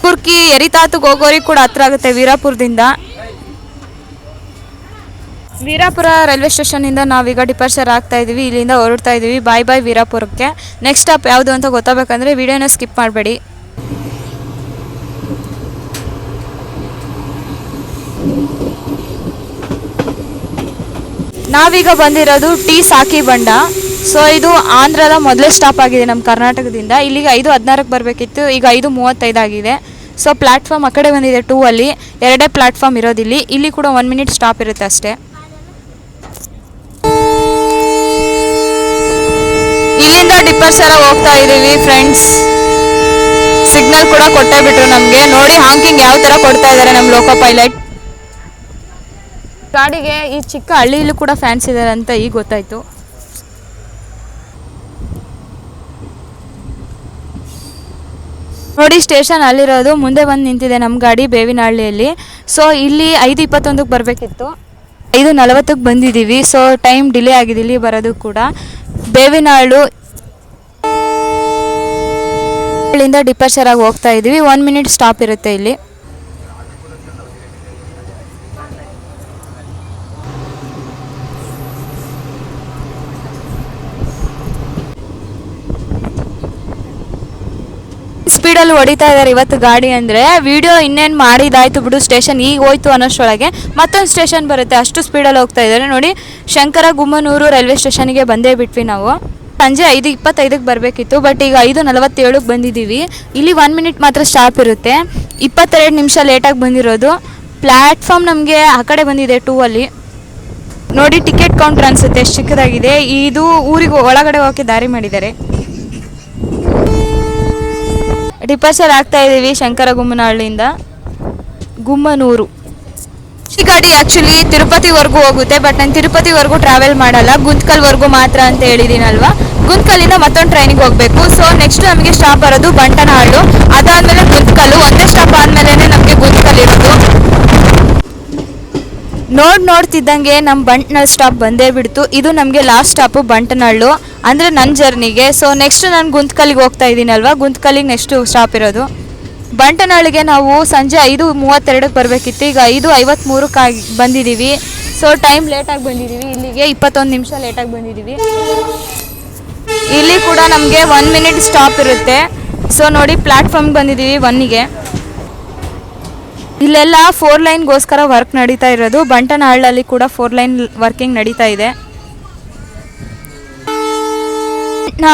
ಕುರ್ಕಿ ಎರಿತಾತುಗೆ ಹೋಗೋರಿಗೆ ಕೂಡ ಹತ್ರ ಆಗುತ್ತೆ ವೀರಾಪುರದಿಂದ. ವೀರಾಪುರ ರೈಲ್ವೆ ಸ್ಟೇಷನಿಂದ ನಾವೀಗ ಡಿಪಾರ್ಚರ್ ಆಗ್ತಾ ಇದ್ದೀವಿ, ಇಲ್ಲಿಂದ ಹೊರಡ್ತಾ ಇದ್ದೀವಿ. ಬಾಯ್ ಬಾಯ್ ವೀರಾಪುರಕ್ಕೆ. ನೆಕ್ಸ್ಟ್ ಸ್ಟಾಪ್ ಯಾವುದು ಅಂತ ಗೊತ್ತಾಗಬೇಕಂದ್ರೆ ವಿಡಿಯೋನ ಸ್ಕಿಪ್ ಮಾಡಬೇಡಿ. ನಾವೀಗ ಬಂದಿರೋದು ಟಿ ಸಾಕಿ ಬಂಡ. ಸೊ ಇದು ಆಂಧ್ರದ ಮೊದಲೇ ಸ್ಟಾಪ್ ಆಗಿದೆ ನಮ್ಮ ಕರ್ನಾಟಕದಿಂದ. ಇಲ್ಲಿಗೆ 5:16ಕ್ಕೆ ಬರಬೇಕಿತ್ತು, ಈಗ 5:35 ಆಗಿದೆ. ಸೊ ಪ್ಲ್ಯಾಟ್ಫಾರ್ಮ್ ಆ ಕಡೆ ಬಂದಿದೆ 2 ಅಲ್ಲಿ, 2 ಪ್ಲ್ಯಾಟ್ಫಾರ್ಮ್ ಇರೋದಿಲ್ಲಿ. ಇಲ್ಲಿ ಕೂಡ 1 ಮಿನಿಟ್ ಸ್ಟಾಪ್ ಇರುತ್ತೆ ಅಷ್ಟೇ. ಇಲ್ಲಿಂದ ಡಿಪಾರ್ಚರ್ ಹೋಗ್ತಾ ಇದ್ದೀವಿ ಫ್ರೆಂಡ್ಸ್. ಸಿಗ್ನಲ್ ಕೂಡ ಕೊಟ್ಟೇ ಬಿಟ್ರು ನಮಗೆ. ನೋಡಿ ಹಾಂಕಿಂಗ್ ಯಾವ ಥರ ಕೊಡ್ತಾ ಇದ್ದಾರೆ ನಮ್ಮ ಲೋಕೋ ಪೈಲಟ್ ಗಾಡಿಗೆ. ಈ ಚಿಕ್ಕ ಹಳ್ಳಿಯಲ್ಲೂ ಕೂಡ ಫ್ಯಾನ್ಸ್ ಇದ್ದಾರೆ ಅಂತ ಈಗ ಗೊತ್ತಾಯಿತು. ನೋಡಿ ಸ್ಟೇಷನ್ ಅಲ್ಲಿರೋದು, ಮುಂದೆ ಬಂದು ನಿಂತಿದೆ ನಮ್ಮ ಗಾಡಿ ಬೇವಿನಹಳ್ಳಿಯಲ್ಲಿ. ಸೊ ಇಲ್ಲಿ 5:21ಕ್ಕೆ ಬರಬೇಕಿತ್ತು, 5:40ಕ್ಕೆ ಬಂದಿದ್ದೀವಿ. ಸೊ ಟೈಮ್ ಡಿಲೇ ಆಗಿದೆ ಇಲ್ಲಿ ಬರೋದು ಕೂಡ. ಬೇವಿನಹಳ್ಳಿ ಇಲ್ಲಿಂದ ಡಿಪಾರ್ಚರ್ ಆಗಿ ಹೋಗ್ತಾ ಇದ್ದೀವಿ. 1 ಮಿನಿಟ್ ಸ್ಟಾಪ್ ಇರುತ್ತೆ ಇಲ್ಲಿ. ಸ್ಪೀಡಲ್ಲಿ ಹೊಡಿತಾ ಇದ್ದಾರೆ ಇವತ್ತು ಗಾಡಿ. ಅಂದರೆ ವಿಡಿಯೋ ಇನ್ನೇನು ಮಾಡಿದಾಯ್ತು ಬಿಡು, ಸ್ಟೇಷನ್ ಈಗ ಹೋಯ್ತು ಅನ್ನೋಷ್ಟರೊಳಗೆ ಮತ್ತೊಂದು ಸ್ಟೇಷನ್ ಬರುತ್ತೆ, ಅಷ್ಟು ಸ್ಪೀಡಲ್ಲಿ ಹೋಗ್ತಾ ಇದ್ದಾರೆ ನೋಡಿ. ಶಂಕರಗುಮ್ಮನೂರು ರೈಲ್ವೆ ಸ್ಟೇಷನ್ಗೆ ಬಂದೇ ಬಿಟ್ವಿ ನಾವು. ಸಂಜೆ 5:25ಕ್ಕೆ ಬರಬೇಕಿತ್ತು, ಬಟ್ ಈಗ 5:47ಕ್ಕೆ ಬಂದಿದ್ದೀವಿ. ಇಲ್ಲಿ 1 ಮಿನಿಟ್ ಮಾತ್ರ ಸ್ಟಾಪ್ ಇರುತ್ತೆ. 22 ನಿಮಿಷ ಲೇಟಾಗಿ ಬಂದಿರೋದು. ಪ್ಲ್ಯಾಟ್ಫಾರ್ಮ್ ನಮಗೆ ಆ ಕಡೆ ಬಂದಿದೆ 2 ಅಲ್ಲಿ. ನೋಡಿ ಟಿಕೆಟ್ ಕೌಂಟರ್ ಅನಿಸುತ್ತೆ, ಎಷ್ಟು ಚಿಕ್ಕದಾಗಿದೆ. ಇದು ಊರಿಗೆ ಒಳಗಡೆ ಹೋಗೋಕ್ಕೆ ದಾರಿ ಮಾಡಿದ್ದಾರೆ. ಡಿಪಾರ್ಚರ್ ಆಗ್ತಾ ಇದ್ದೀವಿ ಶಂಕರಗುಮ್ಮನಹಳ್ಳಿಯಿಂದ ಗುಮ್ಮನೂರು. ಈ ಗಾಡಿ ಆ್ಯಕ್ಚುಲಿ ತಿರುಪತಿವರೆಗೂ ಹೋಗುತ್ತೆ, ಬಟ್ ನಾನು ತಿರುಪತಿವರೆಗೂ ಟ್ರಾವೆಲ್ ಮಾಡಲ್ಲ, ಗುಂತ್ಕಲ್ವರೆಗೂ ಮಾತ್ರ ಅಂತ ಹೇಳಿದ್ದೀನಲ್ವಾ. ಗುಂತ್ಕಲ್ಲಿಂದ ಮತ್ತೊಂದು ಟ್ರೈನಿಗೆ ಹೋಗಬೇಕು. ಸೊ ನೆಕ್ಸ್ಟ್ ನಮಗೆ ಸ್ಟಾಪ್ ಬರೋದು ಬಂಟನಹಳ್ಳಿ, ಅದಾದಮೇಲೆ ಗುಂತ್ಕಲ್ಲು. ಒಂದೇ ಸ್ಟಾಪ್ ಆದಮೇಲೆ ನಮಗೆ ಗುಂತ್ಕಲ್ ಇರೋದು. ನೋಡ್ತಿದ್ದಂಗೆ ನಮ್ಮ ಬಂಟ್ನಳ್ಳಿ ಸ್ಟಾಪ್ ಬಂದೇ ಬಿಡ್ತು. ಇದು ನಮಗೆ ಲಾಸ್ಟ್ ಸ್ಟಾಪು ಬಂಟನಹಳ್ಳಿ, ಅಂದರೆ ನನ್ನ ಜರ್ನಿಗೆ. ಸೊ ನೆಕ್ಸ್ಟ್ ನಾನು ಗುಂತ್ಕಲ್ಲಿಗೆ ಹೋಗ್ತಾ ಇದ್ದೀನಲ್ವ, ಗುಂತ್ಕಲ್ಲಿಗೆ ನೆಕ್ಸ್ಟು ಸ್ಟಾಪ್ ಇರೋದು. ಬಂಟನಹಳ್ಳಿಗೆ ನಾವು ಸಂಜೆ 5:32ಕ್ಕೆ ಬರಬೇಕಿತ್ತು, ಈಗ 5:53ಕ್ಕೆ ಬಂದಿದ್ದೀವಿ. ಸೊ ಟೈಮ್ ಲೇಟಾಗಿ ಬಂದಿದ್ದೀವಿ, ಇಲ್ಲಿಗೆ 21 ನಿಮಿಷ ಲೇಟಾಗಿ ಬಂದಿದ್ದೀವಿ. ಇಲ್ಲಿ ಕೂಡ ನಮಗೆ 1 ಮಿನಿಟ್ ಸ್ಟಾಪ್ ಇರುತ್ತೆ. ಸೊ ನೋಡಿ ಪ್ಲ್ಯಾಟ್ಫಾರ್ಮ್ಗೆ ಬಂದಿದ್ದೀವಿ 1ಗೆ. ಇಲ್ಲೆಲ್ಲ 4 ಲೈನ್ಗೋಸ್ಕರ ವರ್ಕ್ ನಡೀತಾ ಇರೋದು. ಬಂಟನಹಳ್ಳಿ ಕೂಡ 4 ಲೈನ್ ವರ್ಕಿಂಗ್ ನಡೀತಾ ಇದೆ.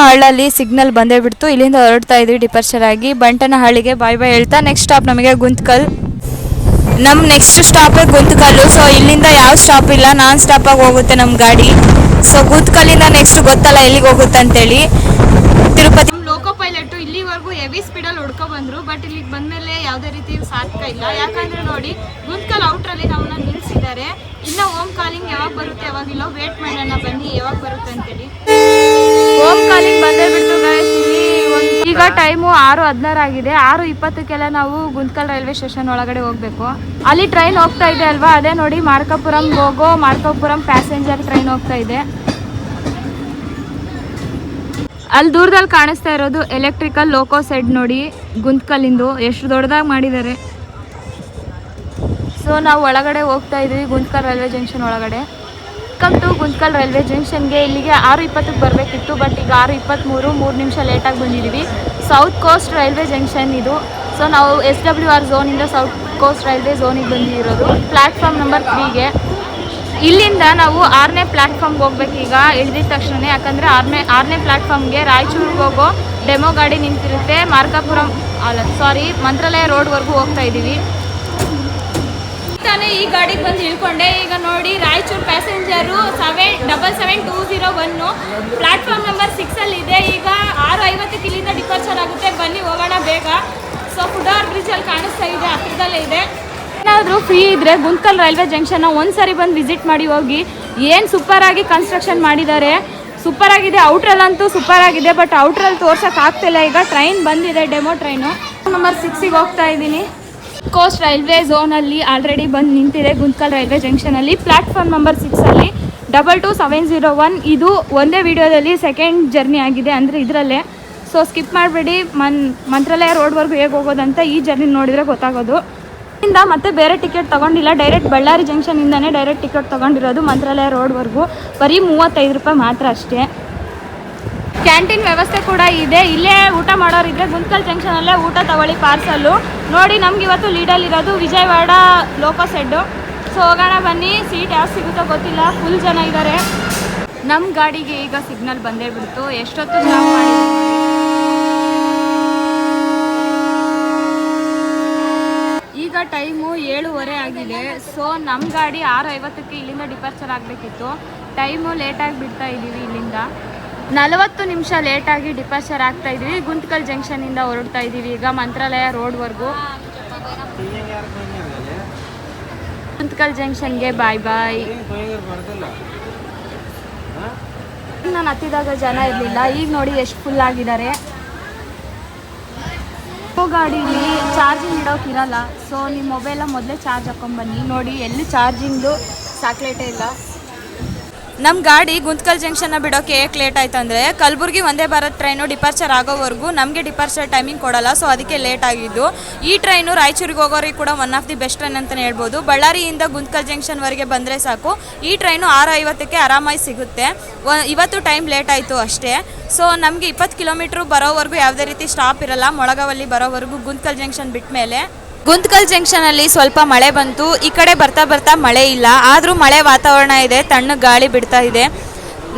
ಹಳ್ಳಲ್ಲಿ ಸಿಗ್ನಲ್ ಬಂದೇ ಬಿಡ್ತು, ಇಲ್ಲಿಂದ ಹೊರಡ್ತಾ ಇದ್ವಿ ಡಿಪಾರ್ಚರ್ ಆಗಿ. ಬಂಟನಹಳ್ಳಿಗೆ ಬಾಯ್ ಬಾಯ್ ಹೇಳ್ತಾ ನೆಕ್ಸ್ಟ್ ಸ್ಟಾಪ್ ನಮಗೆ ಗುಂತ್ಕಲ್. ನಮ್ಮ ನೆಕ್ಸ್ಟ್ ಸ್ಟಾಪೇ ಗುಂತ್ಕಲ್ಲು. ಸೊ ಇಲ್ಲಿಂದ ಯಾವ ಸ್ಟಾಪ್ ಇಲ್ಲ, ನಾನ್ ಸ್ಟಾಪಾಗಿ ಹೋಗುತ್ತೆ ನಮ್ಮ ಗಾಡಿ. ಸೊ ಗುಂತ್ಕಲ್ಲಿಂದ ನೆಕ್ಸ್ಟ್ ಗೊತ್ತಲ್ಲ ಎಲ್ಲಿಗೆ ಹೋಗುತ್ತೆ ಅಂತೇಳಿ. ತಿರುಪತಿ ಲೋಕೋ ಪೈಲಟ್ಟು ಇಲ್ಲಿವರೆಗೂ ಹೆವಿ ಸ್ಪೀಡಲ್ಲಿ ಹೊಡ್ಕೊ ಬಂದರು, ಬಟ್ ಇಲ್ಲಿಗೆ ಬಂದಮೇಲೆ ಯಾವುದೇ ರೀತಿ ಸಾರ್ಥಕ ಇಲ್ಲ. ಯಾಕಂದರೆ ನೋಡಿ ಗುಂತ್ಕಲ್ ಔಟ್ರಲ್ಲಿ ನಮ್ಮನ್ನ ನಿಲ್ಲಿಸಿದ್ದಾರೆ. ಇನ್ನು ಹೋಮ್ ಕಾಲಿಂಗ್ ಯಾವಾಗ ಬರುತ್ತೆ ಯಾವಾಗಿಲ್ಲ, ವೇಟ್ ಮಾಡೋಣ ಬನ್ನಿ ಯಾವಾಗ ಬರುತ್ತೆ ಅಂತೇಳಿ. ಹೋಮ್ ಕಾಲಿಂಗ್ ಬಂದೇ ಬಿಡ್ತು ಗಾಯ್ಸ್. ಈಗ ಟೈಮು 6:16 ಆಗಿದೆ. 6:20ಕ್ಕೆಲ್ಲ ನಾವು ಗುಂತ್ಕಲ್ ರೈಲ್ವೆ ಸ್ಟೇಷನ್ ಒಳಗಡೆ ಹೋಗಬೇಕು. ಅಲ್ಲಿ ಟ್ರೈನ್ ಹೋಗ್ತಾ ಇದೆ ಅಲ್ವಾ, ಅದೇ ನೋಡಿ ಮಾರ್ಕಾಪುರಂಗೆ ಹೋಗೋ ಮಾರ್ಕಾಪುರಂ ಪ್ಯಾಸೆಂಜರ್ ಟ್ರೈನ್ ಹೋಗ್ತಾ ಇದೆ. ಅಲ್ಲಿ ದೂರದಲ್ಲಿ ಕಾಣಿಸ್ತಾ ಇರೋದು ಎಲೆಕ್ಟ್ರಿಕಲ್ ಲೋಕೋ ಸೆಡ್ ನೋಡಿ, ಗುಂತ್ಕಲ್ಲಿಂದು ಎಷ್ಟು ದೊಡ್ಡದಾಗಿ ಮಾಡಿದ್ದಾರೆ. ಸೊ ನಾವು ಒಳಗಡೆ ಹೋಗ್ತಾ ಇದ್ದೀವಿ ಗುಂತ್ಕಲ್ ರೈಲ್ವೆ ಜಂಕ್ಷನ್ ಒಳಗಡೆ. ವೆಲ್ಕಮ್ ಟು ಗುಂತ್ಕಲ್ ರೈಲ್ವೆ ಜಂಕ್ಷನ್ಗೆ. ಇಲ್ಲಿಗೆ 6:20ಕ್ಕೆ ಬರಬೇಕಿತ್ತು, ಬಟ್ ಈಗ 6:23, 3 ನಿಮಿಷ ಲೇಟಾಗಿ ಬಂದಿದ್ದೀವಿ. ಸೌತ್ ಕೋಸ್ಟ್ ರೈಲ್ವೆ ಜಂಕ್ಷನ್ ಇದು. ಸೊ ನಾವು SWR ಝೋನಿಂದ ಸೌತ್ ಕೋಸ್ಟ್ ರೈಲ್ವೆ ಝೋನಿಗೆ ಬಂದಿರೋದು, ಪ್ಲ್ಯಾಟ್ಫಾರ್ಮ್ ನಂಬರ್ 3ಗೆ. ಇಲ್ಲಿಂದ ನಾವು 6ನೇ ಪ್ಲ್ಯಾಟ್ಫಾರ್ಮ್ಗೆ ಹೋಗ್ಬೇಕೀಗ ಇಳಿದಿದ ತಕ್ಷಣ. ಯಾಕಂದರೆ 6ನೇ ಪ್ಲ್ಯಾಟ್ಫಾರ್ಮ್ಗೆ ರಾಯಚೂರಿಗೆ ಹೋಗೋ ಡೆಮೋ ಗಾಡಿ ನಿಂತಿರುತ್ತೆ. ಮಾರ್ಕಾಪುರಂ ಮಂತ್ರಾಲಯ ರೋಡ್ವರೆಗೂ ಹೋಗ್ತಾ ಇದ್ದೀವಿ. ತಾನೇ ಈ ಗಾಡಿಗೆ ಬಂದು ಇಳ್ಕೊಂಡೆ. ಈಗ ನೋಡಿ ರಾಯಚೂರು ಪ್ಯಾಸೆಂಜರು 777-201 ಪ್ಲ್ಯಾಟ್ಫಾರ್ಮ್ ನಂಬರ್ 6 ಇದೆ. ಈಗ 6:50ಕ್ಕೆ ಇಲ್ಲಿಂದ ಡಿಪಾರ್ಚರ್ ಆಗುತ್ತೆ. ಬನ್ನಿ ಹೋಗೋಣ ಬೇಗ. ಸೊ ಫುಡಾರ್ ಬ್ರಿಡ್ಜಲ್ಲಿ ಕಾಣಿಸ್ತಾ ಇದೆ, ಹತ್ರದಲ್ಲೇ ಇದೆ. ಏನಾದರೂ ಫ್ರೀ ಇದ್ದರೆ ಗುಂತ್ಕಲ್ ರೈಲ್ವೆ ಜಂಕ್ಷನ್ನ ಒಂದ್ಸರಿ ಬಂದು ವಿಸಿಟ್ ಮಾಡಿ ಹೋಗಿ. ಏನು ಸೂಪರಾಗಿ ಕನ್ಸ್ಟ್ರಕ್ಷನ್ ಮಾಡಿದ್ದಾರೆ, ಸೂಪರಾಗಿದೆ. ಔಟ್ರಲ್ಲಂತೂ ಸೂಪರಾಗಿದೆ, ಬಟ್ ಔಟ್ರಲ್ಲಿ ತೋರ್ಸೋಕೆ ಆಗ್ತಿಲ್ಲ. ಈಗ ಟ್ರೈನ್ ಬಂದಿದೆ, ಡೆಮೋ ಟ್ರೈನು. ನಂಬರ್ 6ಗೆ ಹೋಗ್ತಾ ಇದ್ದೀನಿ. ಕೋಸ್ಟ್ ರೈಲ್ವೆ ಝೋನಲ್ಲಿ ಆಲ್ರೆಡಿ ಬಂದು ನಿಂತಿದೆ ಗುಂತ್ಕಲ್ ರೈಲ್ವೆ ಜಂಕ್ಷನಲ್ಲಿ. ಪ್ಲ್ಯಾಟ್ಫಾರ್ಮ್ ನಂಬರ್ 6ಅಲ್ಲಿ 22701. ಇದು ಒಂದೇ ವಿಡಿಯೋದಲ್ಲಿ ಸೆಕೆಂಡ್ ಜರ್ನಿ ಆಗಿದೆ, ಅಂದರೆ ಇದರಲ್ಲೇ. ಸೊ ಸ್ಕಿಪ್ ಮಾಡಬೇಡಿ. ಮಂತ್ರಾಲಯ ರೋಡ್ವರೆಗೂ ಹೇಗೆ ಹೋಗೋದಂತ ಈ ಜರ್ನಿ ನೋಡಿದರೆ ಗೊತ್ತಾಗೋದು. ಇಂದ ಮತ್ತೆ ಬೇರೆ ಟಿಕೆಟ್ ತೊಗೊಂಡಿಲ್ಲ, ಡೈರೆಕ್ಟ್ ಬಳ್ಳಾರಿ ಜಂಕ್ಷನಿಂದನೇ ಡೈರೆಕ್ಟ್ ಟಿಕೆಟ್ ತೊಗೊಂಡಿರೋದು ಮಂತ್ರಾಲಯ ರೋಡ್ವರೆಗೂ. ಬರೀ 35 ರೂಪಾಯಿ ಮಾತ್ರ ಅಷ್ಟೇ. ಕ್ಯಾಂಟೀನ್ ವ್ಯವಸ್ಥೆ ಕೂಡ ಇದೆ. ಇಲ್ಲೇ ಊಟ ಮಾಡೋರಿದ್ರೆ ಗುಂತ್ಕಲ್ ಜಂಕ್ಷನಲ್ಲೇ ಊಟ ತಗೊಳ್ಳಿ ಪಾರ್ಸಲ್ಲು. ನೋಡಿ ನಮ್ಗೆ ಇವತ್ತು ಲೀಡಲ್ಲಿರೋದು ವಿಜಯವಾಡ ಲೋಕಸ್ ಹೆಡ್ಡು. ಸೊ ಹೋಗೋಣ ಬನ್ನಿ. ಸೀಟ್ ಯಾವ್ದು ಸಿಗುತ್ತೋ ಗೊತ್ತಿಲ್ಲ, ಫುಲ್ ಜನ ಇದ್ದಾರೆ. ನಮ್ಮ ಗಾಡಿಗೆ ಈಗ ಸಿಗ್ನಲ್ ಬಂದೇ ಬಿಡ್ತು. ಎಷ್ಟೊತ್ತು ಜಾಮ್ ಮಾಡಿದೆ. ಈಗ ಟೈಮು 7:15 ಆಗಿದೆ. ಸೊ ನಮ್ಮ ಗಾಡಿ 6:50ಕ್ಕೆ ಇಲ್ಲಿಂದ ಡಿಪಾರ್ಚರ್ ಆಗಬೇಕಿತ್ತು. ಟೈಮು ಲೇಟಾಗಿ ಬಿಡ್ತಾ ಇದ್ದೀವಿ. ಇಲ್ಲಿಂದ 40 ನಿಮಿಷ ಲೇಟಾಗಿ ಡಿಪಾರ್ಚರ್ ಆಗ್ತಾ ಇದ್ದೀವಿ. ಗುಂತ್ಕಲ್ ಜಂಕ್ಷನಿಂದ ಹೊರಡ್ತಾ ಇದ್ದೀವಿ ಈಗ ಮಂತ್ರಾಲಯ ರೋಡ್ವರೆಗೂ. ಗುಂತ್ಕಲ್ ಜಂಕ್ಷನ್ಗೆ ಬಾಯ್ ಬಾಯ್. ನಾನು ಹತ್ತಿದಾಗ ಜನ ಇರಲಿಲ್ಲ, ಈಗ ನೋಡಿ ಎಷ್ಟು ಫುಲ್ ಆಗಿದ್ದಾರೆ. ಗಾಡೀಲಿ ಚಾರ್ಜಿಂಗ್ ಇಡೋಕ್ಕಿರಲ್ಲ. ಸೊ ನಿಮ್ಮ ಮೊಬೈಲ ಮೊದಲೇ ಚಾರ್ಜ್ ಹಾಕೊಂಡ್ಬನ್ನಿ. ನೋಡಿ ಎಲ್ಲಿ ಚಾರ್ಜಿಂಗ್ದು ಸಾಕ್ಲೇಟೇ ಇಲ್ಲ. ನಮ್ಮ ಗಾಡಿ ಗುಂತ್ಕಲ್ ಜಂಕ್ಷನ್ನ ಬಿಡೋಕ್ಕೆ ಏಕೆ ಲೇಟ್ ಆಯ್ತು ಅಂದರೆ ಕಲಬುರಗಿ ವಂದೇ ಭಾರತ್ ಟ್ರೈನು ಡಿಪಾರ್ಚರ್ ಆಗೋವರೆಗೂ ನಮಗೆ ಡಿಪಾರ್ಚರ್ ಟೈಮಿಂಗ್ ಕೊಡಲ್ಲ. ಸೊ ಅದಕ್ಕೆ ಲೇಟ್ ಆಗಿದ್ದು. ಈ ಟ್ರೈನು ರಾಯಚೂರಿಗೆ ಹೋಗೋರಿಗೆ ಕೂಡ one of the best train ಅಂತಲೇ ಹೇಳ್ಬೋದು. ಬಳ್ಳಾರಿಯಿಂದ ಗುಂತ್ಕಲ್ ಜಂಕ್ಷನ್ವರೆಗೆ ಬಂದರೆ ಸಾಕು. ಈ ಟ್ರೈನು 6:50ಕ್ಕೆ ಆರಾಮಾಗಿ ಸಿಗುತ್ತೆ. ಇವತ್ತು ಟೈಮ್ ಲೇಟ್ ಆಯಿತು ಅಷ್ಟೇ. ಸೊ ನಮಗೆ 20 ಕಿಲೋಮೀಟ್ರ್ ಬರೋವರೆಗೂ ಯಾವುದೇ ರೀತಿ ಸ್ಟಾಪ್ ಇರಲ್ಲ. ಮೊಳಗಾವಲ್ಲಿ ಬರೋವರೆಗೂ ಗುಂತ್ಕಲ್ ಜಂಕ್ಷನ್ ಬಿಟ್ಟ ಮೇಲೆ. ಗುಂತ್ಕಲ್ ಜಂಕ್ಷನಲ್ಲಿ ಸ್ವಲ್ಪ ಮಳೆ ಬಂತು. ಈ ಕಡೆ ಬರ್ತಾ ಬರ್ತಾ ಮಳೆ ಇಲ್ಲ, ಆದರೂ ಮಳೆ ವಾತಾವರಣ ಇದೆ. ತಣ್ಣಗೆ ಗಾಳಿ ಬಿಡ್ತಾ ಇದೆ.